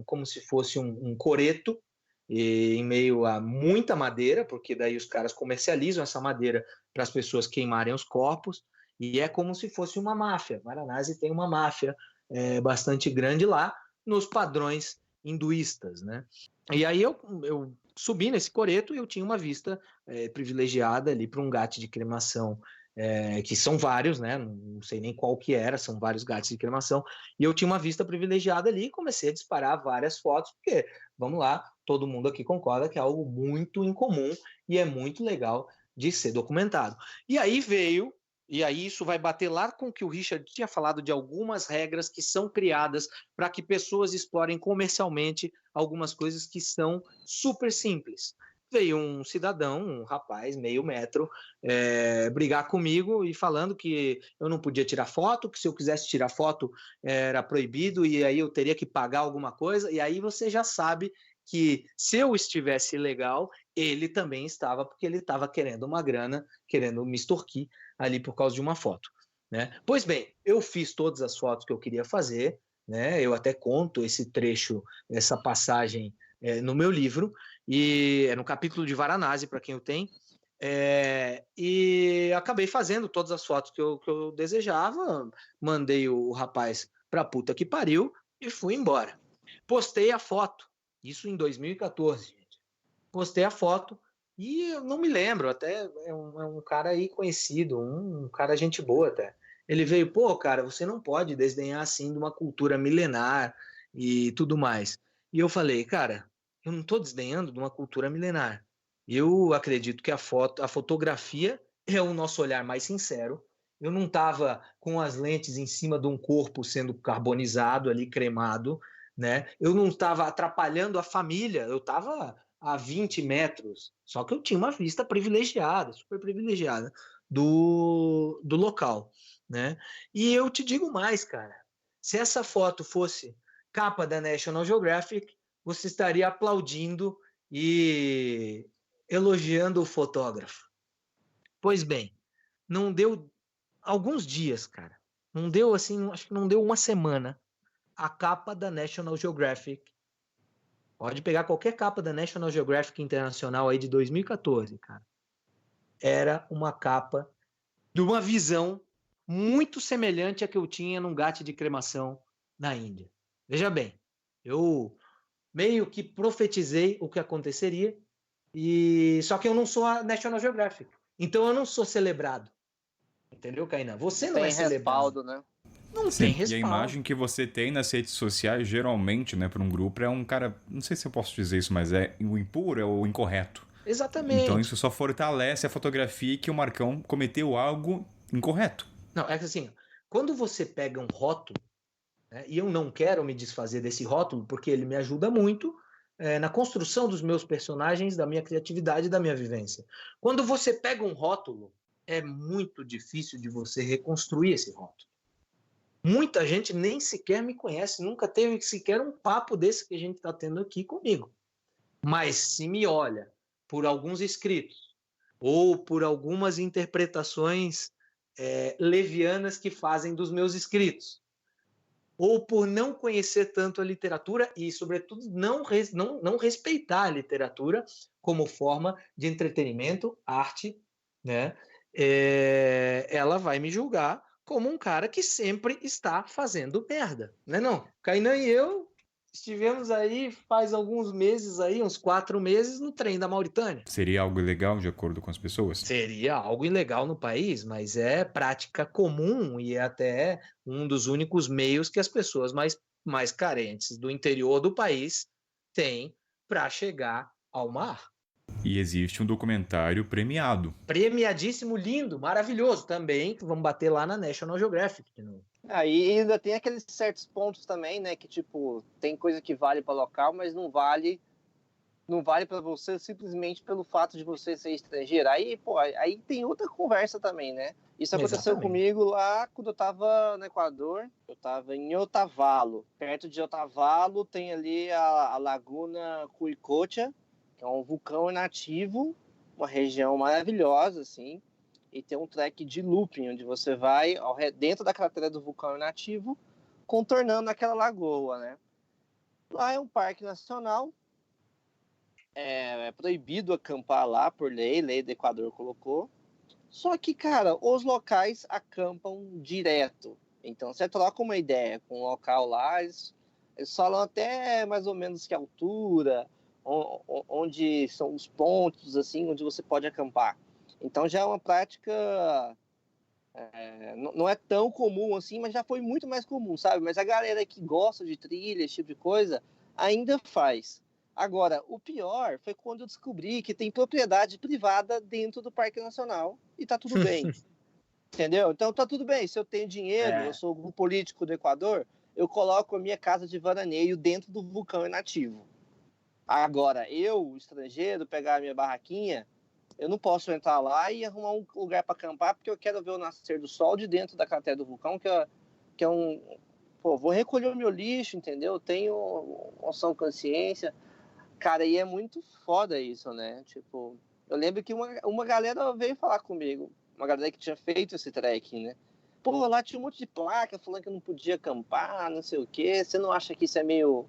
Speaker 2: como se fosse um coreto, em meio a muita madeira, porque daí os caras comercializam essa madeira para as pessoas queimarem os corpos, e é como se fosse uma máfia. Varanasi tem uma máfia bastante grande lá, nos padrões hinduístas, né? E aí eu subi nesse coreto e eu tinha uma vista privilegiada ali para um ghat de cremação, que são vários, né? Não sei nem qual que era, são vários ghats de cremação, e eu tinha uma vista privilegiada ali e comecei a disparar várias fotos, porque, vamos lá, todo mundo aqui concorda que é algo muito incomum e é muito legal de ser documentado. E aí isso vai bater lá com o que o Richard tinha falado de algumas regras que são criadas para que pessoas explorem comercialmente algumas coisas que são super simples. Veio um cidadão, um rapaz, meio metro, brigar comigo e falando que eu não podia tirar foto, que se eu quisesse tirar foto era proibido e aí eu teria que pagar alguma coisa. E aí você já sabe que se eu estivesse ilegal, ele também estava, porque ele estava querendo uma grana, querendo me extorquir ali por causa de uma foto, né? Pois bem, eu fiz todas as fotos que eu queria fazer, né? Eu até conto esse trecho, essa passagem no meu livro, e é no capítulo de Varanasi, para quem eu tenho, e acabei fazendo todas as fotos que eu desejava, mandei o rapaz pra puta que pariu e fui embora. Postei a foto, isso em 2014, gente. Postei a foto e eu não me lembro, até é um cara aí conhecido, um cara gente boa até. Ele veio, pô, cara, você não pode desdenhar assim de uma cultura milenar e tudo mais. E eu falei, cara, eu não estou desdenhando de uma cultura milenar. Eu acredito que a fotografia é o nosso olhar mais sincero. Eu não estava com as lentes em cima de um corpo sendo carbonizado ali, cremado, né? Eu não estava atrapalhando a família, eu estava a 20 metros, só que eu tinha uma vista privilegiada, super privilegiada do local, né? E eu te digo mais, cara, se essa foto fosse capa da National Geographic, você estaria aplaudindo e elogiando o fotógrafo. Pois bem, não deu alguns dias, cara, não deu assim, acho que não deu uma semana, a capa da National Geographic, pode pegar qualquer capa da National Geographic Internacional aí de 2014, cara, era uma capa de uma visão muito semelhante à que eu tinha num ghat de cremação na Índia. Veja bem, eu meio que profetizei o que aconteceria, só que eu não sou a National Geographic, então eu não sou celebrado. Entendeu, Kainan? Você não é celebrado.
Speaker 3: Respaldo, né?
Speaker 2: Não
Speaker 1: Sim,
Speaker 2: tem respaldo.
Speaker 1: e a imagem que você tem nas redes sociais, geralmente, né, para um grupo, é um cara, não sei se eu posso dizer isso, mas é o impuro, é o incorreto.
Speaker 2: Exatamente.
Speaker 1: Então isso só fortalece a fotografia que o Marcão cometeu algo incorreto.
Speaker 2: Não, é que assim, quando você pega um rótulo, né, e eu não quero me desfazer desse rótulo, porque ele me ajuda muito na construção dos meus personagens, da minha criatividade, da minha vivência. Quando você pega um rótulo, é muito difícil de você reconstruir esse rótulo. Muita gente nem sequer me conhece, nunca teve sequer um papo desse que a gente está tendo aqui comigo. Mas se me olha por alguns escritos ou por algumas interpretações levianas que fazem dos meus escritos, ou por não conhecer tanto a literatura e, sobretudo, não respeitar a literatura como forma de entretenimento, arte, né? Ela vai me julgar como um cara que sempre está fazendo merda, né? Não, Kainan e eu Estivemos aí faz alguns meses aí, uns 4 meses, no trem da Mauritânia.
Speaker 1: Seria algo ilegal de acordo com as pessoas?
Speaker 2: Seria algo ilegal no país, mas é prática comum e é até um dos únicos meios que as pessoas mais carentes do interior do país têm para chegar ao mar.
Speaker 1: E existe um documentário premiado.
Speaker 2: Premiadíssimo, lindo, maravilhoso também, que vamos bater lá na National Geographic de novo.
Speaker 3: Aí ainda tem aqueles certos pontos também, né? Que tipo, tem coisa que vale para local, mas não vale para você simplesmente pelo fato de você ser estrangeiro. Aí, pô, aí tem outra conversa também, né? Isso aconteceu comigo lá quando eu tava no Equador. Eu tava em Otavalo. Perto de Otavalo tem ali a Laguna Cuicocha, que é um vulcão inativo, uma região maravilhosa, assim. E tem um trek de looping, onde você vai dentro da cratera do vulcão inativo, contornando aquela lagoa, né? Lá é um parque nacional, é proibido acampar lá por lei do Equador colocou. Só que, cara, os locais acampam direto. Então, você troca uma ideia com o local lá, eles falam até mais ou menos que altura, onde são os pontos, assim, onde você pode acampar. Então já é uma prática, não é tão comum assim, mas já foi muito mais comum, sabe? Mas a galera que gosta de trilha, esse tipo de coisa, ainda faz. Agora, o pior foi quando eu descobri que tem propriedade privada dentro do Parque Nacional e tá tudo bem. Entendeu? Então tá tudo bem, se eu tenho dinheiro, eu sou um político do Equador, eu coloco a minha casa de veraneio dentro do vulcão inativo. Agora, eu, estrangeiro, pegar a minha barraquinha, eu não posso entrar lá e arrumar um lugar para acampar, porque eu quero ver o nascer do sol de dentro da cratera do vulcão, que é um... Pô, vou recolher o meu lixo, entendeu? Eu tenho noção, consciência. Cara, e é muito foda isso, né? Tipo, eu lembro que uma galera veio falar comigo, uma galera que tinha feito esse trekking, né? Pô, lá tinha um monte de placa falando que eu não podia acampar, não sei o quê. Você não acha que isso é meio...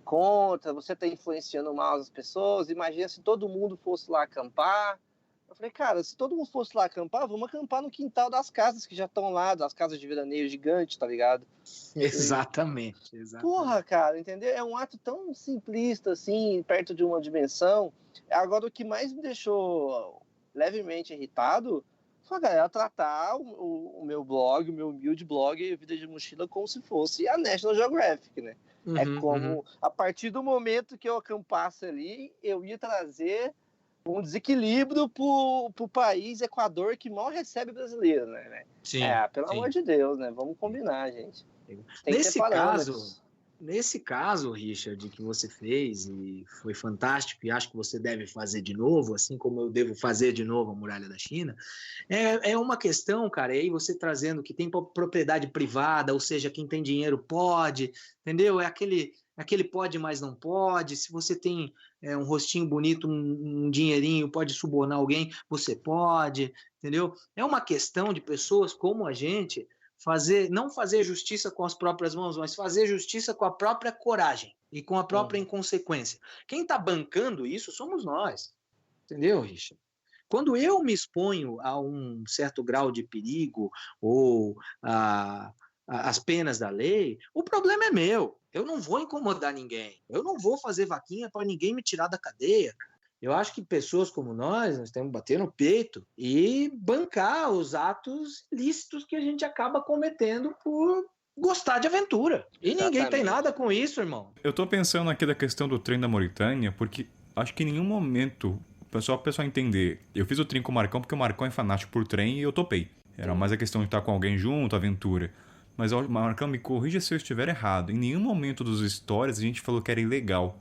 Speaker 3: contra, você está influenciando mal as pessoas? Imagina se todo mundo fosse lá acampar. Eu falei, cara, se todo mundo fosse lá acampar, vamos acampar no quintal das casas que já estão lá, das casas de veraneio gigante, tá ligado?
Speaker 2: Exatamente.
Speaker 3: Porra, cara, entendeu? É um ato tão simplista, assim, perto de uma dimensão. Agora, o que mais me deixou levemente irritado foi a galera tratar o meu blog, o meu humilde blog, Vida de Mochila, como se fosse a National Geographic, né? A partir do momento que eu acampasse ali, eu ia trazer um desequilíbrio pro país Equador, que mal recebe brasileiro, né?
Speaker 2: Sim,
Speaker 3: pelo amor de Deus, né? Vamos combinar, gente.
Speaker 2: Nesse caso, Richard, que você fez e foi fantástico e acho que você deve fazer de novo, assim como eu devo fazer de novo a Muralha da China, é uma questão, cara, e aí você trazendo que tem propriedade privada, ou seja, quem tem dinheiro pode, entendeu? É aquele pode, mas não pode. Se você tem um rostinho bonito, um dinheirinho, pode subornar alguém, você pode, entendeu? É uma questão de pessoas como a gente não fazer justiça com as próprias mãos, mas fazer justiça com a própria coragem e com a própria inconsequência. Quem está bancando isso somos nós, entendeu, Richard? Quando eu me exponho a um certo grau de perigo ou as penas da lei, o problema é meu. Eu não vou incomodar ninguém. Eu não vou fazer vaquinha para ninguém me tirar da cadeia. Eu acho que pessoas como nós temos que bater no peito e bancar os atos ilícitos que a gente acaba cometendo por gostar de aventura. E ninguém tem nada com isso, irmão.
Speaker 1: Eu tô pensando aqui da questão do trem da Mauritânia, porque acho que em nenhum momento, só para o pessoal entender, eu fiz o trem com o Marcão porque o Marcão é fanático por trem e eu topei. Era mais a questão de estar com alguém junto, aventura. Mas, Marcão, me corrija se eu estiver errado. Em nenhum momento dos stories a gente falou que era ilegal.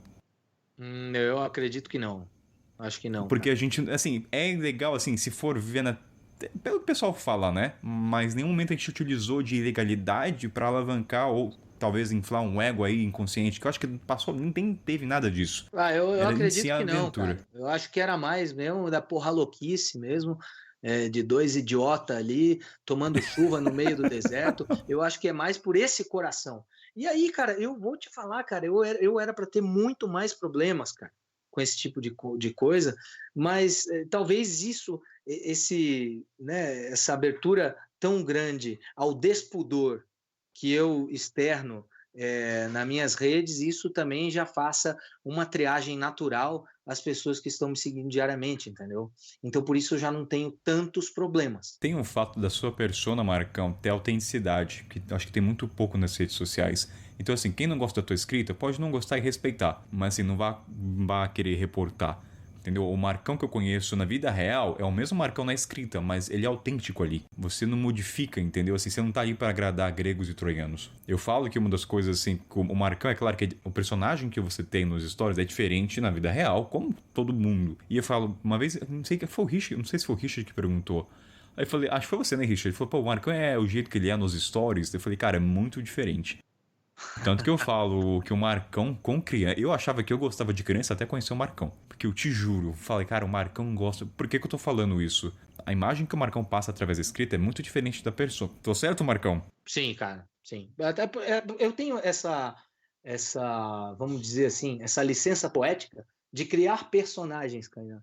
Speaker 2: Eu acredito que não. Acho que não.
Speaker 1: Porque a gente, assim, é ilegal, assim, se for ver pelo pessoal fala, né? Mas em nenhum momento a gente utilizou de ilegalidade para alavancar ou talvez inflar um ego aí inconsciente, que eu acho que passou, nem teve nada disso.
Speaker 2: Eu acredito que não, cara. Eu acho que era mais mesmo da porra louquice mesmo, de dois idiotas ali, tomando chuva no meio do deserto. Eu acho que é mais por esse coração. E aí, cara, eu vou te falar, cara, eu era para ter muito mais problemas, cara, com esse tipo de coisa, mas talvez essa abertura tão grande ao despudor que eu externo nas minhas redes, isso também já faça uma triagem natural às pessoas que estão me seguindo diariamente, entendeu? Então, por isso eu já não tenho tantos problemas.
Speaker 1: Tem um fato da sua persona, Marcão, ter autenticidade, que acho que tem muito pouco nas redes sociais. Então, assim, quem não gosta da tua escrita pode não gostar e respeitar, mas assim, não vá querer reportar. Entendeu? O Marcão que eu conheço na vida real é o mesmo Marcão na escrita, mas ele é autêntico ali. Você não modifica, entendeu? Assim, você não tá ali para agradar gregos e troianos. Eu falo que uma das coisas, assim, o Marcão, é claro que o personagem que você tem nos stories é diferente na vida real, como todo mundo. E eu falo, uma vez, não sei se foi o Richard que perguntou. Aí eu falei, acho que foi você, né, Richard? Ele falou, pô, o Marcão é o jeito que ele é nos stories. Eu falei, cara, é muito diferente. Tanto que eu falo que o Marcão com criança... Eu achava que eu gostava de criança até conhecer o Marcão. Porque eu te juro, eu falei, cara, o Marcão gosta... Por que eu tô falando isso? A imagem que o Marcão passa através da escrita é muito diferente da pessoa. Tô certo, Marcão?
Speaker 2: Sim, cara, sim. Até, eu tenho essa, vamos dizer assim, essa licença poética de criar personagens, Kainan.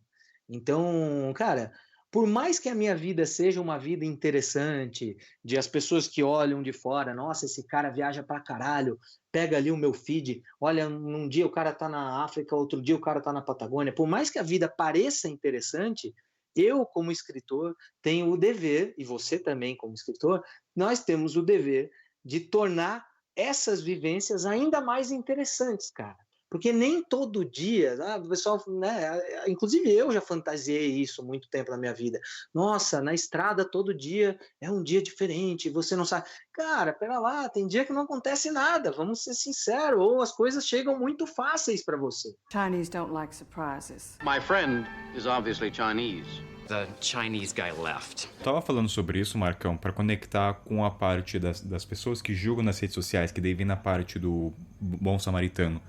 Speaker 2: Então, cara, por mais que a minha vida seja uma vida interessante, de as pessoas que olham de fora, nossa, esse cara viaja pra caralho, pega ali o meu feed, olha, num dia o cara tá na África, outro dia o cara tá na Patagônia, por mais que a vida pareça interessante, eu, como escritor, tenho o dever, e você também, como escritor, nós temos o dever de tornar essas vivências ainda mais interessantes, cara. Porque nem todo dia, o pessoal, né, inclusive eu já fantasiei isso muito tempo na minha vida. Nossa, na estrada todo dia é um dia diferente, você não sabe. Cara, pera lá, tem dia que não acontece nada, vamos ser sinceros, ou as coisas chegam muito fáceis para você.
Speaker 4: Chinese don't like surprises.
Speaker 5: My friend is obviously Chinese.
Speaker 6: The Chinese guy left.
Speaker 1: Eu tava falando sobre isso, Marcão, para conectar com a parte das pessoas que julgam nas redes sociais, que daí vem na parte do bom samaritano.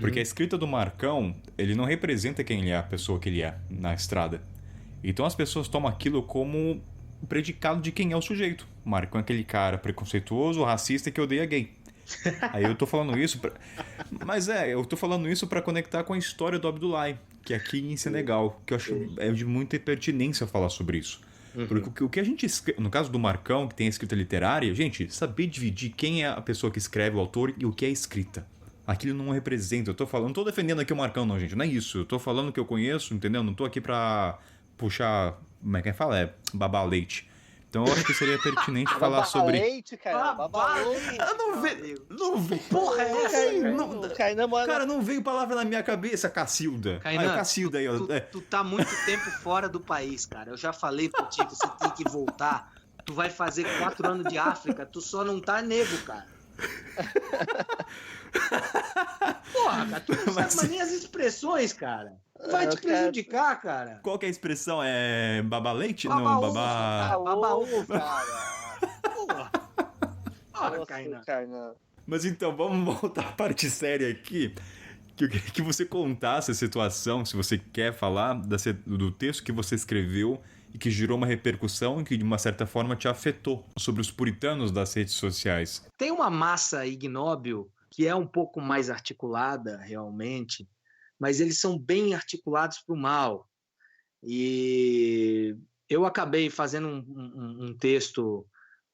Speaker 1: Porque a escrita do Marcão, ele não representa quem ele é, a pessoa que ele é na estrada. Então as pessoas tomam aquilo como predicado de quem é o sujeito. O Marcão é aquele cara preconceituoso, racista que odeia gay. Aí eu tô falando isso eu tô falando isso pra conectar com a história do Abdoulaye, que é aqui em Senegal, que eu acho é de muita pertinência falar sobre isso. Porque o que a gente escreve, no caso do Marcão, que tem a escrita literária, gente, saber dividir quem é a pessoa que escreve, o autor, e o que é escrita. Aquilo não representa, não tô defendendo aqui o Marcão não, gente, não é isso. Eu tô falando que eu conheço, entendeu? Não tô aqui pra puxar, como é que fala? Babar leite. Então eu acho que seria pertinente falar sobre...
Speaker 3: Leite, cara. Babaleite.
Speaker 1: Não veio.
Speaker 2: Porra, é essa?
Speaker 1: Cara, não veio palavra na minha cabeça, Cacilda.
Speaker 2: Kainan,
Speaker 1: Cacilda aí, ó.
Speaker 2: tu tá muito tempo fora do país, cara. Eu já falei pra ti que você tem que voltar. Tu vai fazer 4 anos de África, tu só não tá nego, cara. Porra, cara, tu não sabe mais nem as expressões, cara. Vai te prejudicar, cara.
Speaker 1: Qual que é a expressão? É babaleite?
Speaker 2: Baba
Speaker 1: Não,
Speaker 2: ovo,
Speaker 1: babá...
Speaker 2: Baba ovo,
Speaker 3: cara.
Speaker 2: Porra. Porra, Kainan.
Speaker 3: Kainan.
Speaker 1: Mas então, vamos voltar à parte séria aqui. Que eu queria que você contasse a situação, se você quer falar do texto que você escreveu e que gerou uma repercussão e que de uma certa forma te afetou sobre os puritanos das redes sociais.
Speaker 2: Tem uma massa ignóbil que é um pouco mais articulada, realmente, mas eles são bem articulados para o mal. E eu acabei fazendo um texto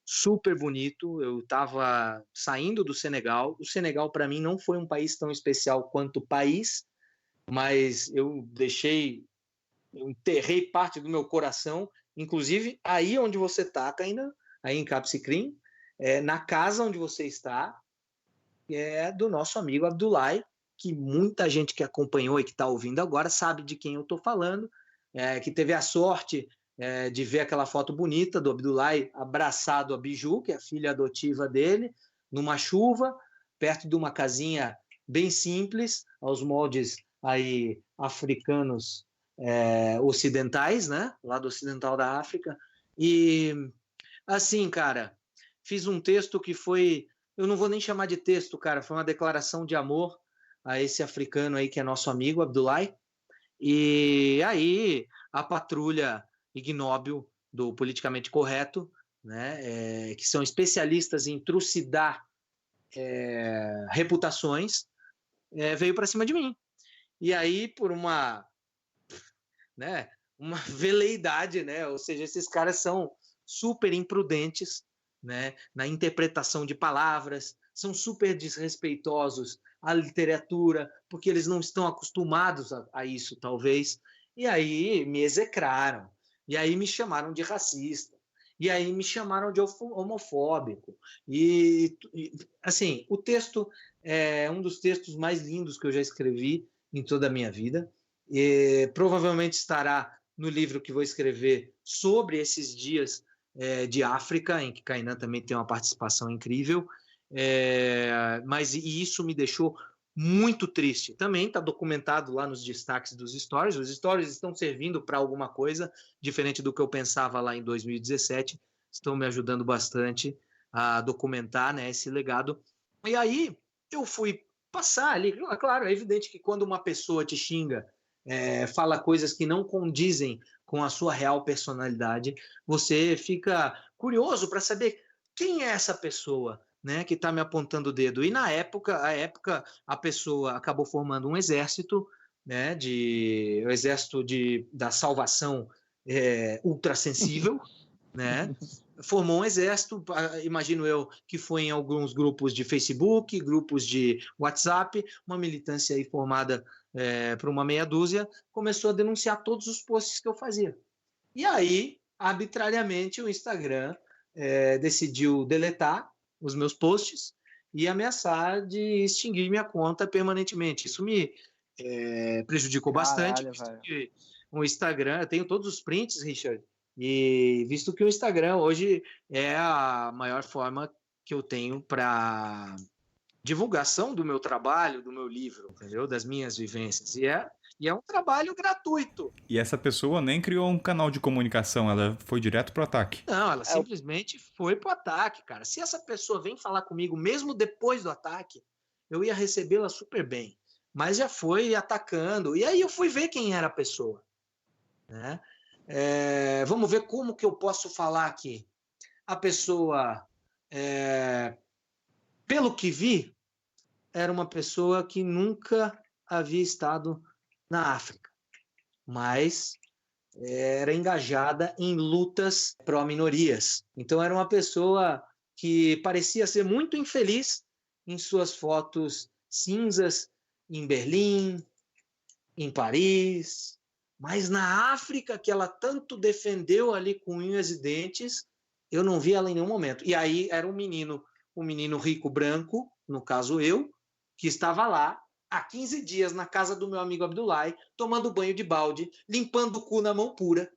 Speaker 2: super bonito. Eu estava saindo do Senegal. O Senegal, para mim, não foi um país tão especial quanto o país, mas eu enterrei parte do meu coração, inclusive aí onde você está, Kainan, aí em Capsicrim, na casa onde você está, é do nosso amigo Abdoulaye, que muita gente que acompanhou e que está ouvindo agora sabe de quem eu estou falando, que teve a sorte de ver aquela foto bonita do Abdoulaye abraçado a Biju, que é a filha adotiva dele, numa chuva, perto de uma casinha bem simples, aos moldes aí africanos ocidentais, né? Lado ocidental da África. E, assim, cara, fiz um texto que foi... Eu não vou nem chamar de texto, cara, foi uma declaração de amor a esse africano aí que é nosso amigo, Abdoulaye. E aí a patrulha ignóbil do politicamente correto, né, que são especialistas em trucidar reputações, veio para cima de mim. E aí, por uma veleidade, né, ou seja, esses caras são super imprudentes, né, na interpretação de palavras, são super desrespeitosos à literatura, porque eles não estão acostumados a isso, talvez. E aí me execraram, e aí me chamaram de racista, e aí me chamaram de homofóbico. Assim, o texto é um dos textos mais lindos que eu já escrevi em toda a minha vida. E provavelmente estará no livro que vou escrever sobre esses dias de África, em que Kainan também tem uma participação incrível. Mas isso me deixou muito triste. Também está documentado lá nos destaques dos stories. Os stories estão servindo para alguma coisa, diferente do que eu pensava lá em 2017. Estão me ajudando bastante a documentar, né, esse legado. E aí eu fui passar ali. Claro, é evidente que quando uma pessoa te xinga, fala coisas que não condizem com a sua real personalidade, você fica curioso para saber quem é essa pessoa, né, que está me apontando o dedo. E na época, a pessoa acabou formando um exército, né, o exército da salvação ultrassensível, né? Formou um exército, imagino eu, que foi em alguns grupos de Facebook, grupos de WhatsApp, uma militância aí formada por uma meia dúzia, começou a denunciar todos os posts que eu fazia. E aí, arbitrariamente, o Instagram decidiu deletar os meus posts e ameaçar de extinguir minha conta permanentemente. Isso me prejudicou bastante. O Instagram, eu tenho todos os prints, Richard, e visto que o Instagram hoje é a maior forma que eu tenho para divulgação do meu trabalho, do meu livro, entendeu? Das minhas vivências. E é um trabalho gratuito.
Speaker 1: E essa pessoa nem criou um canal de comunicação, ela foi direto pro ataque.
Speaker 2: Não, ela simplesmente foi pro ataque, cara. Se essa pessoa vem falar comigo, mesmo depois do ataque, eu ia recebê-la super bem. Mas já foi atacando. E aí eu fui ver quem era a pessoa, né? Vamos ver como que eu posso falar aqui. A pessoa, pelo que vi, era uma pessoa que nunca havia estado na África, mas era engajada em lutas pró-minorias. Então era uma pessoa que parecia ser muito infeliz em suas fotos cinzas em Berlim, em Paris, mas na África, que ela tanto defendeu ali com unhas e dentes, eu não vi ela em nenhum momento. E aí era um menino rico branco, no caso eu, que estava lá há 15 dias na casa do meu amigo Abdullahi, tomando banho de balde, limpando o cu na mão pura,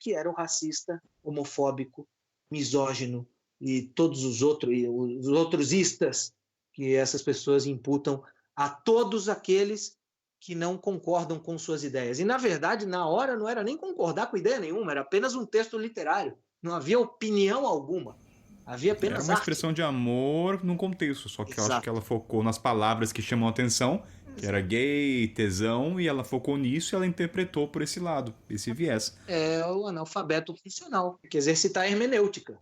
Speaker 2: que era o racista, homofóbico, misógino e todos os outros istas que essas pessoas imputam a todos aqueles que não concordam com suas ideias. E, na verdade, na hora não era nem concordar com ideia nenhuma, era apenas um texto literário. Não havia opinião alguma. Havia apenas
Speaker 1: Era uma expressão de amor num contexto, só que eu acho que ela focou nas palavras que chamam a atenção, que era gay, tesão, e ela focou nisso e ela interpretou por esse lado, esse viés.
Speaker 2: É o analfabeto funcional, que exercitar a hermenêutica.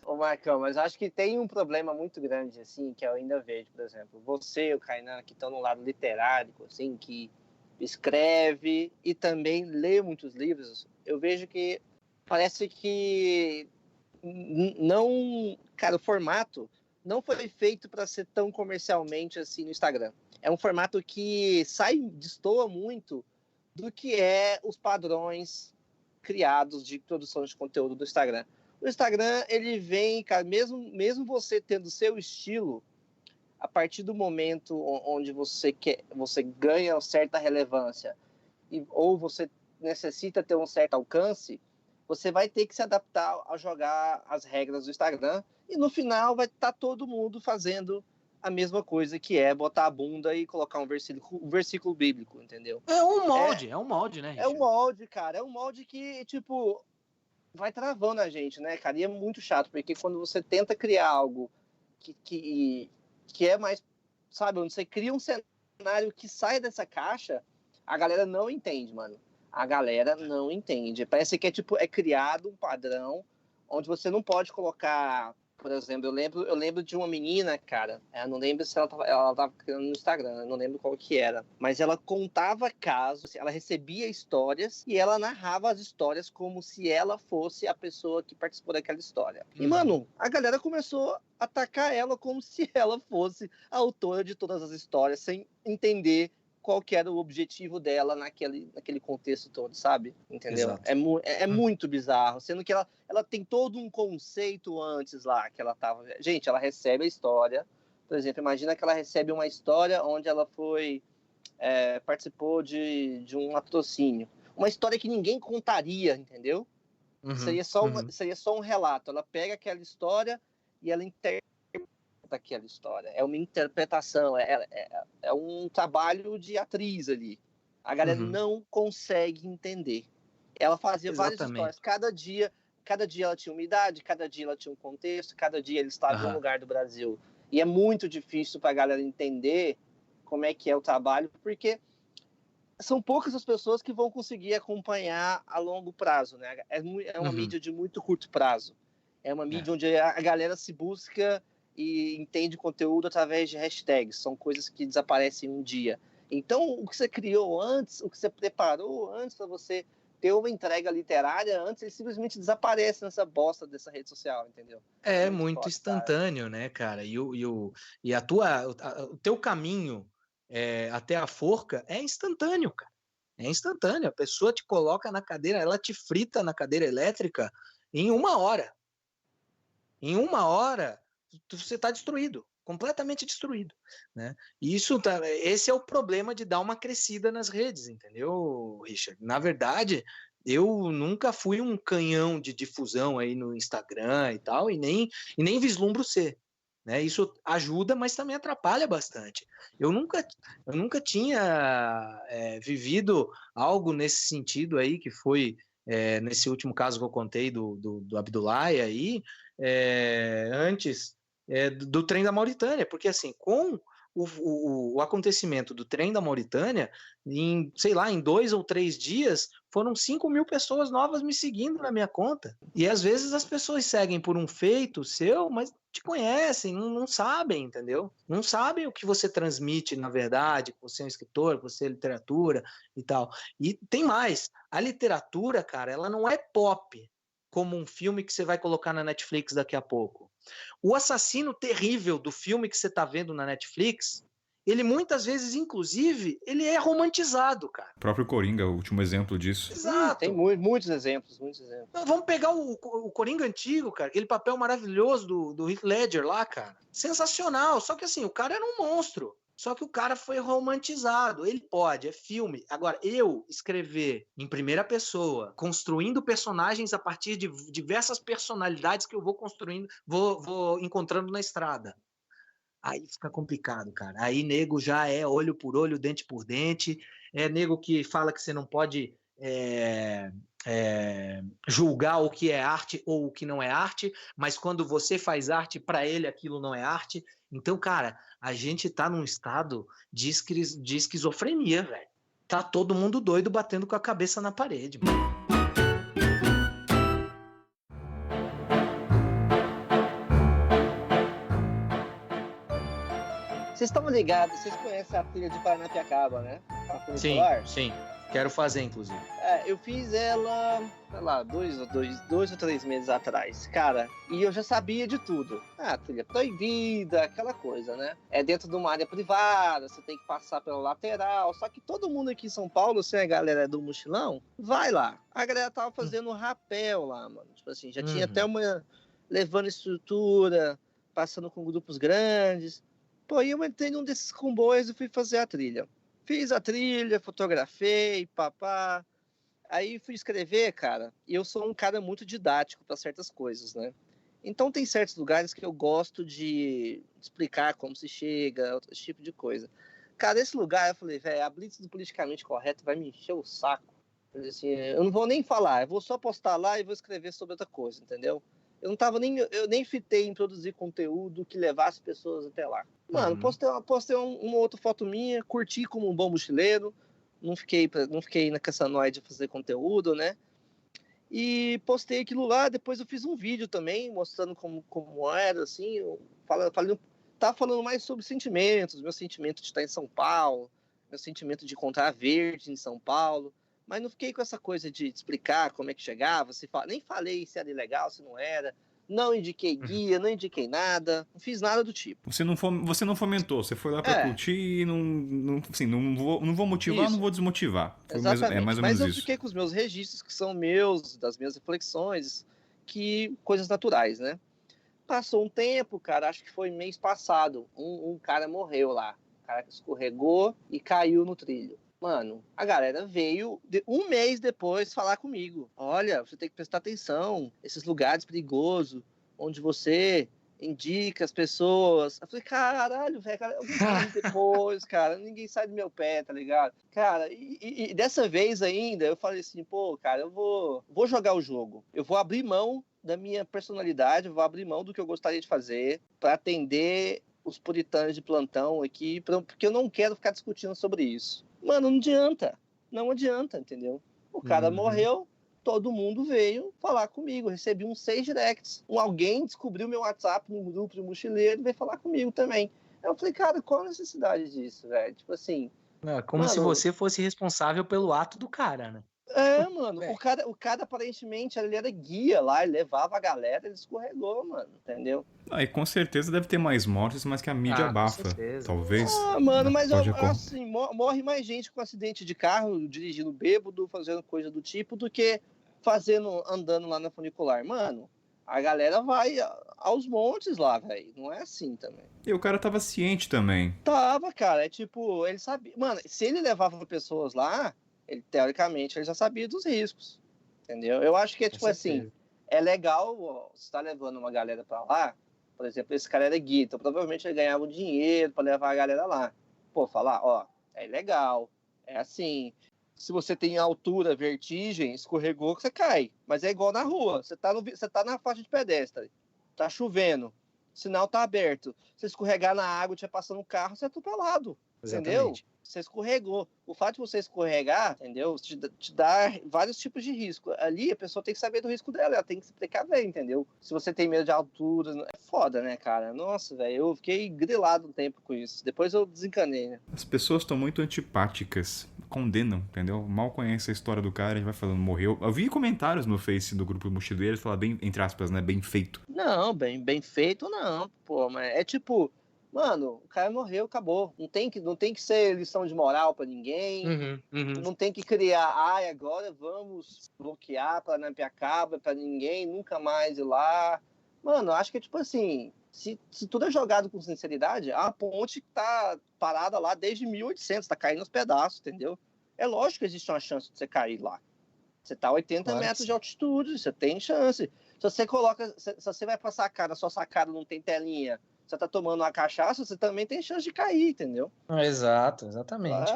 Speaker 3: Ô Marcão, mas acho que tem um problema muito grande, assim, que eu ainda vejo, por exemplo, você e o Kainan, que estão no lado literário, assim, que escreve e também lê muitos livros, eu vejo que parece que não, cara, o formato não foi feito para ser tão comercialmente assim no Instagram. É um formato que destoa muito do que os padrões criados de produção de conteúdo do Instagram. O Instagram, ele vem, cara, mesmo você tendo seu estilo, a partir do momento onde você ganha certa relevância ou você necessita ter um certo alcance, você vai ter que se adaptar a jogar as regras do Instagram e no final vai estar todo mundo fazendo a mesma coisa, que é botar a bunda e colocar um versículo bíblico, entendeu?
Speaker 2: É um molde, né, Richard?
Speaker 3: É um molde, cara. É um molde que, tipo, vai travando a gente, né, cara? E é muito chato, porque quando você tenta criar algo que é mais, sabe, onde você cria um cenário que sai dessa caixa, a galera não entende, mano. A galera não entende. Parece que é criado um padrão onde você não pode colocar Por exemplo, eu lembro de uma menina, cara, eu não lembro se ela tava criando no Instagram, eu não lembro qual que era, mas ela contava casos, ela recebia histórias e ela narrava as histórias como se ela fosse a pessoa que participou daquela história. E, mano, a galera começou a atacar ela como se ela fosse a autora de todas as histórias, sem entender qual que era o objetivo dela naquele contexto todo, sabe? Entendeu?
Speaker 2: Exato.
Speaker 3: É muito bizarro, sendo que ela tem todo um conceito antes lá, que ela tava... Gente, ela recebe a história, por exemplo, imagina que ela recebe uma história onde ela participou de um latrocínio. Uma história que ninguém contaria, entendeu? Seria só um relato. Ela pega aquela história e ela interpreta aquela história. É uma interpretação, é um trabalho de atriz ali. A galera não consegue entender. Ela fazia várias histórias. Cada dia ela tinha uma idade, cada dia ela tinha um contexto, cada dia ele estava em um lugar do Brasil. E é muito difícil para a galera entender como é que é o trabalho, porque são poucas as pessoas que vão conseguir acompanhar a longo prazo, né? É uma mídia de muito curto prazo. É uma mídia onde a galera se busca e entende conteúdo através de hashtags. São coisas que desaparecem um dia. Então, o que você criou antes, o que você preparou antes para você ter uma entrega literária, antes ele simplesmente desaparece nessa bosta dessa rede social, entendeu?
Speaker 7: É muito instantâneo, né, cara? O teu caminho até a forca é instantâneo, cara. É instantâneo. A pessoa te coloca na cadeira, ela te frita na cadeira elétrica em 1 hora. Em 1 hora, você está destruído, completamente destruído, né? E esse é o problema de dar uma crescida nas redes, entendeu, Richard? Na verdade, eu nunca fui um canhão de difusão aí no Instagram e tal, e nem vislumbro ser, né? Isso ajuda, mas também atrapalha bastante. Eu nunca tinha vivido algo nesse sentido aí, que foi nesse último caso que eu contei do Abdullahi aí, antes do trem da Mauritânia, porque assim, com o acontecimento do trem da Mauritânia, em 2 ou 3 dias, foram 5.000 pessoas novas me seguindo na minha conta. E às vezes as pessoas seguem por um feito seu, mas te conhecem, não sabem, entendeu? Não sabem o que você transmite, na verdade, que você é um escritor, que você é literatura e tal. E tem mais, a literatura, cara, ela não é pop, como um filme que você vai colocar na Netflix daqui a pouco. O assassino terrível do filme que você está vendo na Netflix, ele muitas vezes, inclusive, ele é romantizado, cara.
Speaker 1: O próprio Coringa, o último exemplo disso.
Speaker 7: Exato.
Speaker 3: Tem muitos exemplos.
Speaker 7: Vamos pegar o Coringa antigo, cara, aquele papel maravilhoso do Heath Ledger lá, cara. Sensacional, só que assim, o cara era um monstro. Só que o cara foi romantizado. Ele pode, é filme. Agora, eu escrever em primeira pessoa, construindo personagens a partir de diversas personalidades que eu vou construindo, vou encontrando na estrada. Aí fica complicado, cara. Aí nego já é olho por olho, dente por dente. É nego que fala que você não pode julgar o que é arte ou o que não é arte, mas quando você faz arte, para ele aquilo não é arte. Então, cara, a gente tá num estado de esquizofrenia, velho. Tá todo mundo doido batendo com a cabeça na parede, mano.
Speaker 3: Vocês estão ligados, vocês conhecem a trilha de Paranapiacaba, né?
Speaker 7: Sim. Quero fazer, inclusive.
Speaker 3: Eu fiz ela, sei lá, 2 ou 3 meses atrás. Cara, e eu já sabia de tudo. Trilha proibida, aquela coisa, né? É dentro de uma área privada, você tem que passar pela lateral. Só que todo mundo aqui em São Paulo, se a galera é do mochilão, vai lá. A galera tava fazendo rapel lá, mano. Tipo assim, já tinha até levando estrutura, passando com grupos grandes. Pô, eu entrei num desses comboios e fui fazer a trilha. Fiz a trilha, fotografei, papá. Aí fui escrever, cara, e eu sou um cara muito didático para certas coisas, né? Então tem certos lugares que eu gosto de explicar como se chega, outro tipo de coisa. Cara, esse lugar, eu falei, velho, a blitz do politicamente correto vai me encher o saco. Assim, eu não vou nem falar, eu vou só postar lá e vou escrever sobre outra coisa, entendeu? Eu nem fitei em produzir conteúdo que levasse pessoas até lá. Mano, postei uma outra foto minha, curti como um bom mochileiro, não fiquei nessa noia de fazer conteúdo, né? E postei aquilo lá, depois eu fiz um vídeo também, mostrando como era, assim, tava falando mais sobre sentimentos, meu sentimento de estar em São Paulo, meu sentimento de encontrar verde em São Paulo, mas não fiquei com essa coisa de explicar como é que chegava, nem falei se era ilegal, se não era, não indiquei guia, não indiquei nada, não fiz nada do tipo.
Speaker 1: Você não fomentou, você foi lá pra curtir e assim, não vou motivar,
Speaker 3: Isso.
Speaker 1: não vou desmotivar.
Speaker 3: Exatamente,
Speaker 1: mais ou
Speaker 3: mas
Speaker 1: menos
Speaker 3: eu
Speaker 1: isso.
Speaker 3: fiquei com os meus registros, que são meus, das minhas reflexões, coisas naturais, né? Passou um tempo, cara, acho que foi mês passado, um cara morreu lá, um cara que escorregou e caiu no trilho. Mano, a galera veio um mês depois falar comigo. Olha, você tem que prestar atenção, esses lugares perigosos, onde você indica as pessoas. Eu falei, caralho, velho, depois, cara, ninguém sai do meu pé, tá ligado? Cara, e dessa vez ainda, eu falei assim, pô, cara, eu vou jogar o jogo. Eu vou abrir mão da minha personalidade, eu vou abrir mão do que eu gostaria de fazer para atender os puritanos de plantão aqui, porque eu não quero ficar discutindo sobre isso. Mano, não adianta, entendeu? O cara morreu, todo mundo veio falar comigo, recebi uns 6 directs. Alguém descobriu meu WhatsApp no grupo de mochileiro e veio falar comigo também. Eu falei, cara, qual a necessidade disso, velho? Tipo assim...
Speaker 7: Como se você fosse responsável pelo ato do cara, né?
Speaker 3: Mano, o cara aparentemente ele era guia lá, ele levava a galera, ele escorregou, mano, entendeu?
Speaker 1: E com certeza deve ter mais mortes, mas que a mídia abafa. Talvez.
Speaker 3: Mano, mas assim, morre mais gente com acidente de carro, dirigindo bêbado, fazendo coisa do tipo, do que andando lá na funicular. Mano, a galera vai aos montes lá, velho. Não é assim também.
Speaker 1: E o cara tava ciente também.
Speaker 3: Tava, cara. É tipo, ele sabia. Mano, se ele levava pessoas lá, teoricamente, ele já sabia dos riscos. Entendeu? Eu acho que é tipo assim, é legal, você tá levando uma galera pra lá, por exemplo, esse cara era guia, então provavelmente ele ganhava um dinheiro pra levar a galera lá. Pô, falar, ó, é legal, é assim, se você tem altura, vertigem, escorregou, você cai. Mas é igual na rua, você tá na faixa de pedestre, tá chovendo, o sinal tá aberto, você escorregar na água, estiver passando um carro, você é atropelado, entendeu? Você escorregou. O fato de você escorregar, entendeu? Te dá vários tipos de risco. Ali a pessoa tem que saber do risco dela, ela tem que se precaver, entendeu? Se você tem medo de altura, é foda, né, cara? Nossa, velho, eu fiquei grilado um tempo com isso. Depois eu desencanei, né?
Speaker 1: As pessoas estão muito antipáticas, condenam, entendeu? Mal conhece a história do cara e vai falando, morreu. Eu vi comentários no Face do grupo Mochileiros falar bem, entre aspas, né, bem feito.
Speaker 3: Não, bem feito não, pô, mas é tipo... Mano, o cara morreu, acabou. Não tem que ser lição de moral pra ninguém. Não tem que criar, agora vamos bloquear Paranapiacaba pra ninguém nunca mais ir lá. Mano, acho que é tipo assim, se tudo é jogado com sinceridade, a ponte tá parada lá desde 1800, tá caindo aos pedaços, entendeu? É lógico que existe uma chance de você cair lá. Você tá a 80 metros de altitude, você tem chance. Se você vai pra sacada, sua sacada não tem telinha, você tá tomando uma cachaça, você também tem chance de cair, entendeu?
Speaker 7: Exatamente.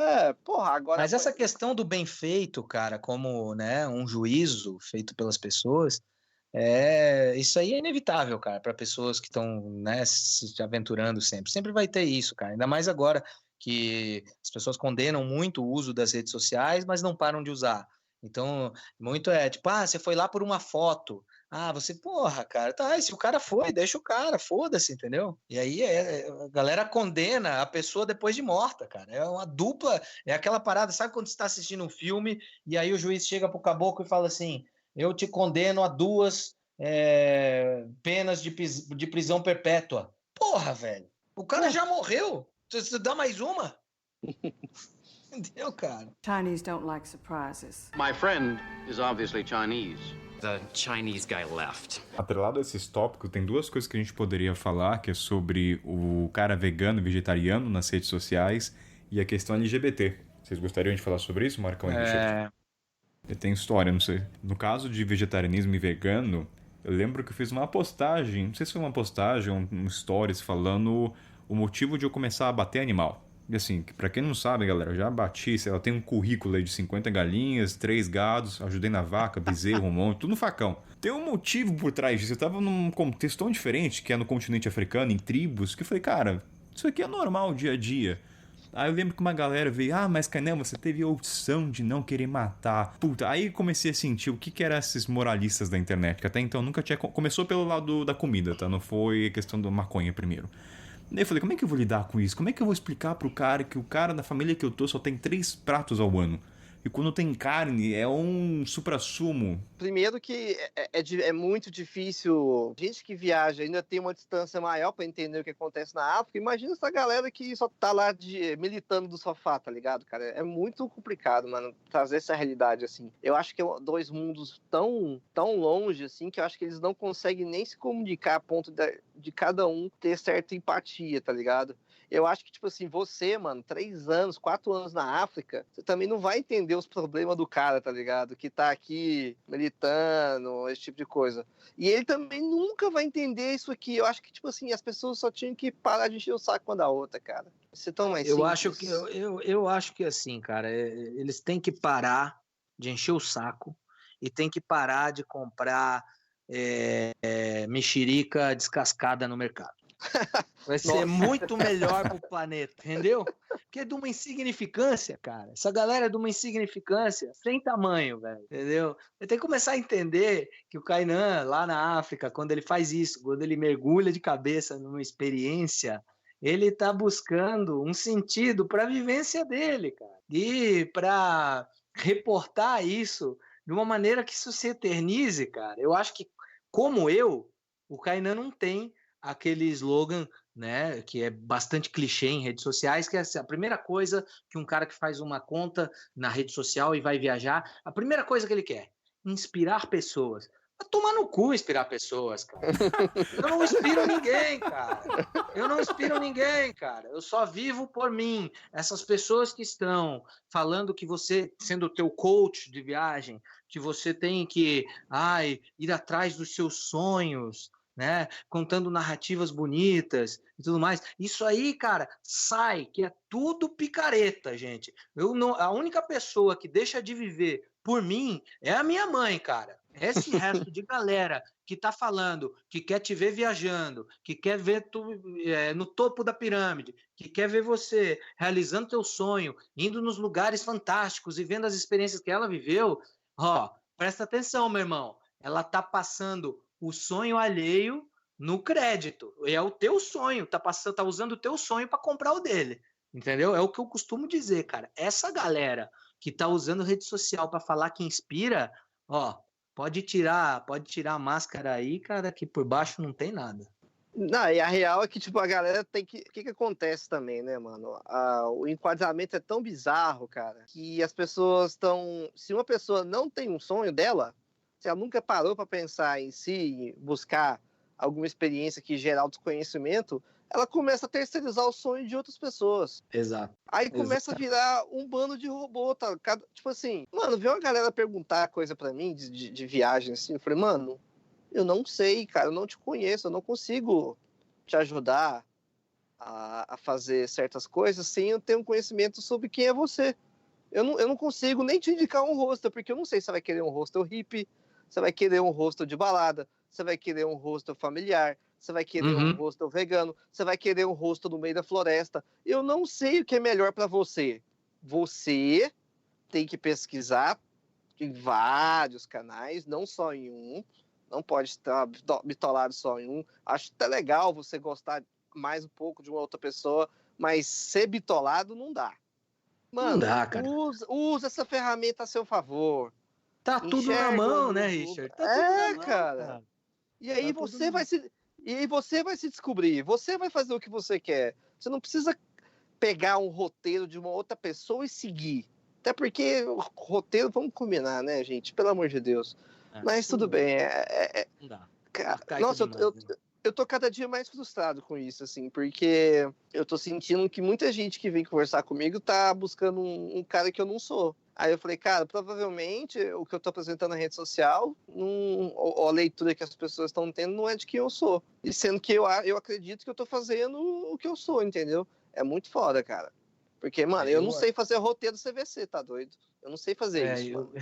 Speaker 3: Agora...
Speaker 7: Mas essa questão do bem feito, cara, como, né, um juízo feito pelas pessoas, isso aí é inevitável, cara, para pessoas que estão, né, se aventurando sempre. Sempre vai ter isso, cara, ainda mais agora que as pessoas condenam muito o uso das redes sociais, mas não param de usar. Então, muito tipo, você foi lá por uma foto. Você, porra, cara, tá, se o cara foi, deixa o cara, foda-se, entendeu? E aí a galera condena a pessoa depois de morta, cara. É uma dupla, é aquela parada, sabe quando você tá assistindo um filme e aí o juiz chega pro caboclo e fala assim, eu te condeno a 2 penas de prisão perpétua. Porra, velho, o cara já morreu, você dá mais uma? Entendeu, cara?
Speaker 4: Chinese don't like surprises.
Speaker 5: My friend is obviously Chinese.
Speaker 6: The Chinese guy left.
Speaker 1: Atrelado a esses tópicos, tem 2 coisas que a gente poderia falar, que é sobre o cara vegano e vegetariano nas redes sociais e a questão LGBT. Vocês gostariam de falar sobre isso, Marcão e Richard? Tem história, não sei. No caso de vegetarianismo e vegano, eu lembro que eu fiz uma postagem, não sei se foi uma postagem ou um stories, falando o motivo de eu começar a bater animal. E assim, pra quem não sabe, galera, eu já bati, sei lá, eu tenho um currículo aí de 50 galinhas, 3 gados, ajudei na vaca, bezerro, um monte, tudo no facão. Tem um motivo por trás disso. Eu tava num contexto tão diferente, que é no continente africano, em tribos, que eu falei, cara, isso aqui é normal, dia a dia. Aí eu lembro que uma galera veio, mas Kainan, você teve a opção de não querer matar. Puta, aí comecei a sentir o que eram esses moralistas da internet, que até então nunca tinha... Começou pelo lado da comida, tá? Não foi a questão da maconha primeiro. Daí eu falei, como é que eu vou lidar com isso? Como é que eu vou explicar pro cara que o cara da família que eu tô só tem 3 pratos ao ano? E quando tem carne, é um suprassumo.
Speaker 3: Primeiro que é muito difícil. Gente que viaja ainda tem uma distância maior para entender o que acontece na África. Imagina essa galera que só tá lá militando do sofá, tá ligado, cara? É muito complicado, mano, trazer essa realidade, assim. Eu acho que é 2 mundos tão longe, assim, que eu acho que eles não conseguem nem se comunicar a ponto de cada um ter certa empatia, tá ligado? Eu acho que, tipo assim, você, mano, 3 anos, 4 anos na África, você também não vai entender os problemas do cara, tá ligado? Que tá aqui militando, esse tipo de coisa. E ele também nunca vai entender isso aqui. Eu acho que, tipo assim, as pessoas só tinham que parar de encher o saco uma da outra, cara. Isso é tão mais simples.
Speaker 7: Eu acho que assim, cara, eles têm que parar de encher o saco e tem que parar de comprar mexerica descascada no mercado. Vai ser muito melhor pro planeta, entendeu? Porque é de uma insignificância, cara. Essa galera é de uma insignificância sem tamanho, velho, entendeu? Eu tenho que começar a entender que o Kainan, lá na África, quando ele faz isso, quando ele mergulha de cabeça numa experiência, ele tá buscando um sentido para a vivência dele, cara. E para reportar isso de uma maneira que isso se eternize, cara. Eu acho que, como o Kainan não tem aquele slogan, né, que é bastante clichê em redes sociais, que é a primeira coisa que um cara que faz uma conta na rede social e vai viajar, a primeira coisa que ele quer, inspirar pessoas. Vai tomar no cu inspirar pessoas, cara. Eu não inspiro ninguém, cara. Eu só vivo por mim. Essas pessoas que estão falando que você, sendo o teu coach de viagem, que você tem que ir atrás dos seus sonhos, né, contando narrativas bonitas e tudo mais. Isso aí, cara, sai, que é tudo picareta, gente. A única pessoa que deixa de viver por mim é a minha mãe, cara. Esse resto de galera que tá falando, que quer te ver viajando, que quer ver tu no topo da pirâmide, que quer ver você realizando teu sonho, indo nos lugares fantásticos e vendo as experiências que ela viveu, presta atenção, meu irmão. Ela tá passando o sonho alheio no crédito. É o teu sonho, tá usando o teu sonho para comprar o dele. Entendeu? É o que eu costumo dizer, cara. Essa galera que tá usando rede social para falar que inspira, pode tirar a máscara aí, cara, que por baixo não tem nada.
Speaker 3: Não, e a real é que, tipo, a galera tem que... O que acontece também, né, mano? O enquadramento é tão bizarro, cara, que as pessoas estão... Se uma pessoa não tem um sonho dela, se ela nunca parou para pensar em si, buscar alguma experiência que gera autoconhecimento, ela começa a terceirizar o sonho de outras pessoas.
Speaker 7: Exato.
Speaker 3: Aí começa a virar um bando de robô, tá? Tipo assim, mano, veio uma galera perguntar coisa para mim de viagem, assim, eu falei, mano, eu não sei, cara, eu não te conheço, eu não consigo te ajudar a fazer certas coisas sem eu ter um conhecimento sobre quem é você. Eu não consigo nem te indicar um hostel, porque eu não sei se você vai querer um hostel hippie, você vai querer um hostel de balada, você vai querer um hostel familiar, você vai querer um hostel vegano, você vai querer um hostel no meio da floresta. Eu não sei o que é melhor para você. Você tem que pesquisar em vários canais, não só em um. Não pode estar bitolado só em um. Acho até legal você gostar mais um pouco de uma outra pessoa, mas ser bitolado não dá. Mano, não dá, cara. Usa essa ferramenta a seu favor.
Speaker 7: Tá tudo na mão, né, Richard? Tá tudo na mão,
Speaker 3: cara. E aí você vai se descobrir. Você vai fazer o que você quer. Você não precisa pegar um roteiro de uma outra pessoa e seguir. Até porque o roteiro, vamos combinar, né, gente? Pelo amor de Deus. Mas tudo bem.
Speaker 7: Não dá.
Speaker 3: Cara, nossa, eu tô cada dia mais frustrado com isso, assim, porque eu tô sentindo que muita gente que vem conversar comigo tá buscando um cara que eu não sou. Aí eu falei, cara, provavelmente o que eu tô apresentando na rede social, a leitura que as pessoas estão tendo não é de quem eu sou. E sendo que eu acredito que eu tô fazendo o que eu sou, entendeu? É muito foda, cara. Porque, mano, eu não sei fazer roteiro CVC, tá doido? Eu não sei fazer isso, mano.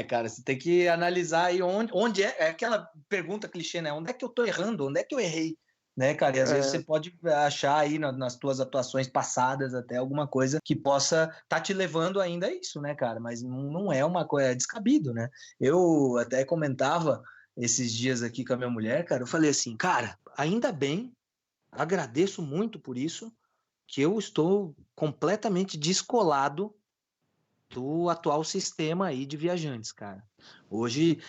Speaker 7: Cara, você tem que analisar aí onde é aquela pergunta clichê, né? Onde é que eu tô errando? Onde é que eu errei? né, cara? E às vezes você pode achar aí nas tuas atuações passadas até alguma coisa que possa tá te levando ainda a isso, né, cara? Mas não é uma coisa, é descabido, né? Eu até comentava esses dias aqui com a minha mulher, cara, eu falei assim, cara, ainda bem, agradeço muito por isso, que eu estou completamente descolado do atual sistema aí de viajantes, cara. Hoje,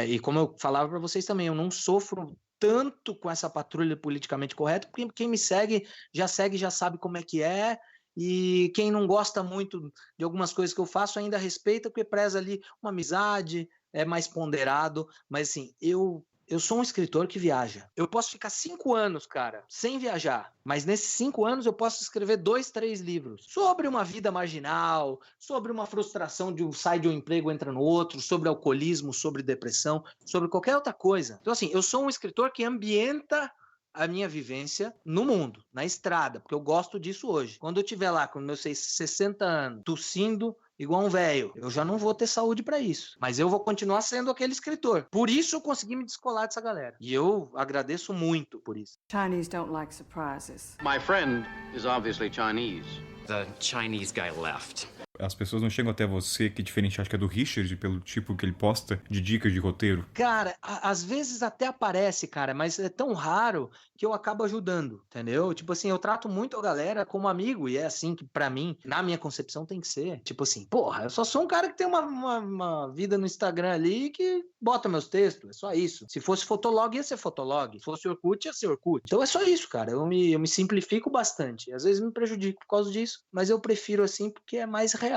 Speaker 7: e como eu falava para vocês também, eu não sofro tanto com essa patrulha politicamente correta, porque quem me segue, já sabe como é que é, e quem não gosta muito de algumas coisas que eu faço ainda respeita, porque preza ali uma amizade, é mais ponderado, mas assim, eu sou um escritor que viaja. Eu posso ficar 5 anos, cara, sem viajar, mas nesses 5 anos eu posso escrever 2, 3 livros sobre uma vida marginal, sobre uma frustração de sai de um emprego, entra no outro, sobre alcoolismo, sobre depressão, sobre qualquer outra coisa. Então, assim, eu sou um escritor que ambienta a minha vivência no mundo, na estrada, porque eu gosto disso hoje. Quando eu estiver lá com meus 60 anos, tossindo igual um velho, eu já não vou ter saúde para isso, mas eu vou continuar sendo aquele escritor. Por isso eu consegui me descolar dessa galera. E eu agradeço muito por isso.
Speaker 4: Chinese don't like surprises.
Speaker 5: My friend is obviously Chinese.
Speaker 6: The Chinese guy left.
Speaker 1: As pessoas não chegam até você, que diferente, acho que é do Richard, pelo tipo que ele posta de dicas de roteiro.
Speaker 7: Cara, às vezes até aparece, cara, mas é tão raro que eu acabo ajudando, entendeu? Tipo assim, eu trato muito a galera como amigo, e é assim que, pra mim, na minha concepção, tem que ser. Tipo assim, porra, eu só sou um cara que tem uma vida no Instagram ali que bota meus textos, é só isso. Se fosse Fotolog, ia ser Fotolog. Se fosse Orkut, ia ser Orkut. Então é só isso, cara. Eu me simplifico bastante. Às vezes me prejudico por causa disso, mas eu prefiro assim porque é mais real.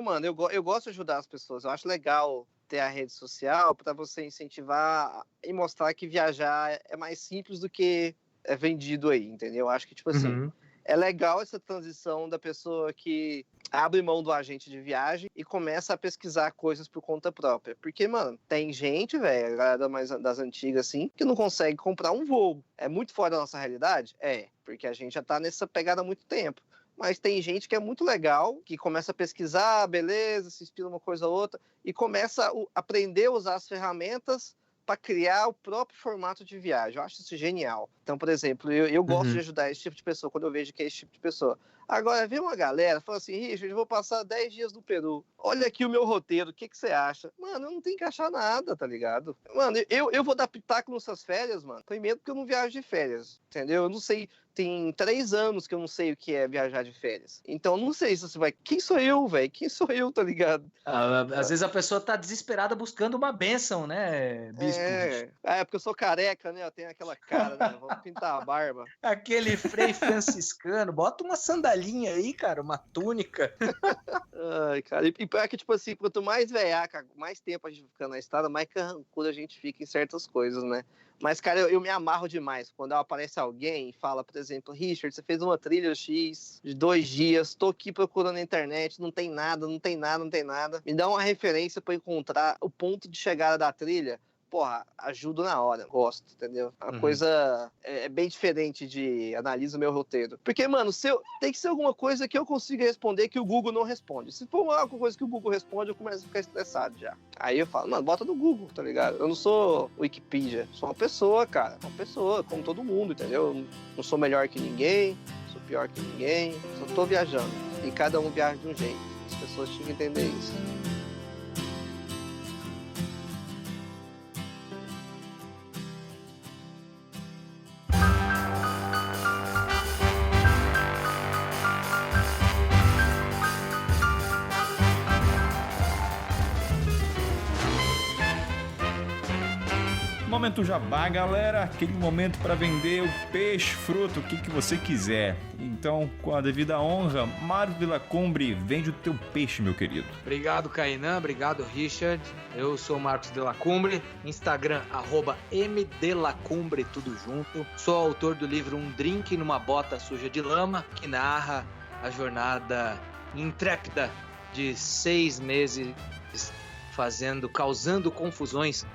Speaker 3: Mano, eu gosto de ajudar as pessoas. Eu acho legal ter a rede social para você incentivar e mostrar que viajar é mais simples do que é vendido aí, entendeu? Eu acho que, tipo assim, é legal essa transição da pessoa que abre mão do agente de viagem e começa a pesquisar coisas por conta própria. Porque, mano, tem gente, velho, a galera mais das antigas, assim, que não consegue comprar um voo. É muito fora da nossa realidade? É, porque a gente já tá nessa pegada há muito tempo. Mas tem gente que é muito legal, que começa a pesquisar, beleza, se inspira uma coisa ou outra, e começa a aprender a usar as ferramentas para criar o próprio formato de viagem. Eu acho isso genial. Então, por exemplo, eu gosto de ajudar esse tipo de pessoa, quando eu vejo que é esse tipo de pessoa. Agora, vem uma galera, fala assim, Richard, eu vou passar 10 dias no Peru. Olha aqui o meu roteiro, o que você acha? Mano, eu não tenho que achar nada, tá ligado? Mano, eu vou dar pitaco nessas férias, mano. Primeiro porque eu não viajo de férias, entendeu? Eu não sei, tem 3 anos que eu não sei o que é viajar de férias. Então, não sei se você vai... Quem sou eu, velho? Quem sou eu, tá ligado?
Speaker 7: Às vezes a pessoa tá desesperada buscando uma bênção, né, bispo?
Speaker 3: É porque eu sou careca, né? Eu tenho aquela cara, né? Vou pintar a barba.
Speaker 7: Aquele Frei franciscano. Bota uma sandalinha aí, cara, uma túnica.
Speaker 3: Ai, cara. E pior que, tipo assim, quanto mais velhaca, mais tempo a gente fica na estrada, mais carrancudo a gente fica em certas coisas, né? Mas, cara, eu me amarro demais quando aparece alguém e fala, por exemplo, Richard, você fez uma trilha X de 2 dias, tô aqui procurando na internet, não tem nada. Me dá uma referência pra encontrar o ponto de chegada da trilha. Porra, ajudo na hora, gosto, entendeu? A coisa é bem diferente de analisa o meu roteiro. Porque, mano, tem que ser alguma coisa que eu consiga responder que o Google não responde. Se for alguma coisa que o Google responde, eu começo a ficar estressado já. Aí eu falo, mano, bota no Google, tá ligado? Eu não sou Wikipedia, sou uma pessoa, cara. Uma pessoa, como todo mundo, entendeu? Eu não sou melhor que ninguém, sou pior que ninguém, só tô viajando. E cada um viaja de um jeito. As pessoas tinham que entender isso.
Speaker 1: Momento jabá, galera, aquele momento para vender o peixe, fruto, o que você quiser. Então, com a devida honra, Marcos de la Cumbre, vende o teu peixe, meu querido.
Speaker 7: Obrigado, Kainan, obrigado, Richard. Eu sou Marcos de la Cumbre, Instagram, @mdelacumbre, tudo junto. Sou autor do livro Um Drink numa Bota Suja de Lama, que narra a jornada intrépida de 6 meses causando confusões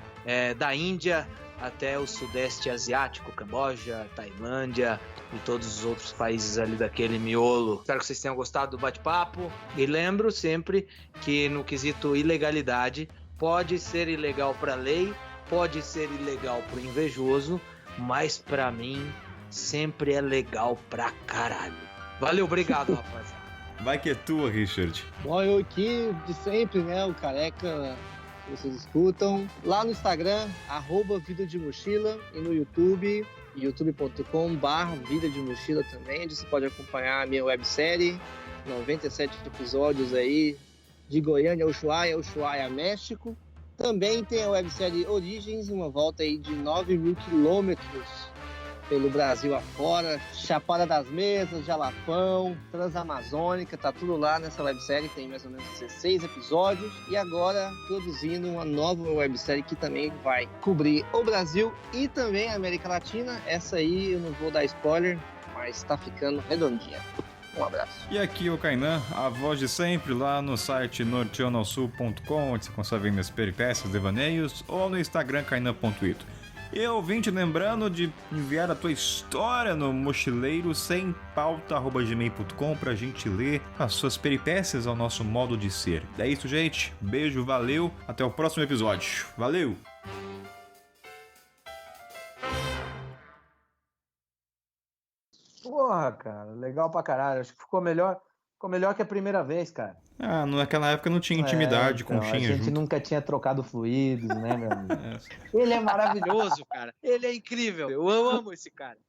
Speaker 7: da Índia até o Sudeste Asiático, Camboja, Tailândia e todos os outros países ali daquele miolo. Espero que vocês tenham gostado do bate-papo e lembro sempre que no quesito ilegalidade pode ser ilegal para a lei, pode ser ilegal para o invejoso, mas pra mim sempre é legal pra caralho. Valeu, obrigado, rapaziada.
Speaker 1: Vai que é tua, Richard.
Speaker 3: Bom, eu aqui de sempre, né? O Careca, que vocês escutam. Lá no Instagram, @Vida de Mochila. E no YouTube, youtube.com/Vida de Mochila também, onde você pode acompanhar a minha websérie. 97 episódios aí, de Goiânia, Ushuaia, México. Também tem a websérie Origens, uma volta aí de 9.000 quilômetros pelo Brasil afora, Chapada das Mesas, Jalapão, Transamazônica, tá tudo lá nessa websérie, tem mais ou menos 16 episódios, e agora produzindo uma nova websérie que também vai cobrir o Brasil e também a América Latina. Essa aí eu não vou dar spoiler, mas tá ficando redondinha. Um abraço.
Speaker 1: E aqui o Kainan, a voz de sempre, lá no site norteanosul.com, onde você consegue ver minhas peripécias, devaneios, ou no Instagram kainan.ito. E ouvinte, lembrando de enviar a tua história no mochileiro-sem-pauta@gmail.com pra gente ler as suas peripécias ao nosso modo de ser. É isso, gente. Beijo, valeu. Até o próximo episódio. Valeu!
Speaker 2: Porra, cara, legal pra caralho. Acho que ficou melhor que a primeira vez, cara.
Speaker 1: Ah, naquela época não tinha intimidade com o
Speaker 2: A
Speaker 1: Chinha
Speaker 2: gente
Speaker 1: junto.
Speaker 2: nunca tinha trocado fluidos, né, meu amigo?
Speaker 7: Ele é maravilhoso, cara. Ele é incrível. Eu amo esse cara.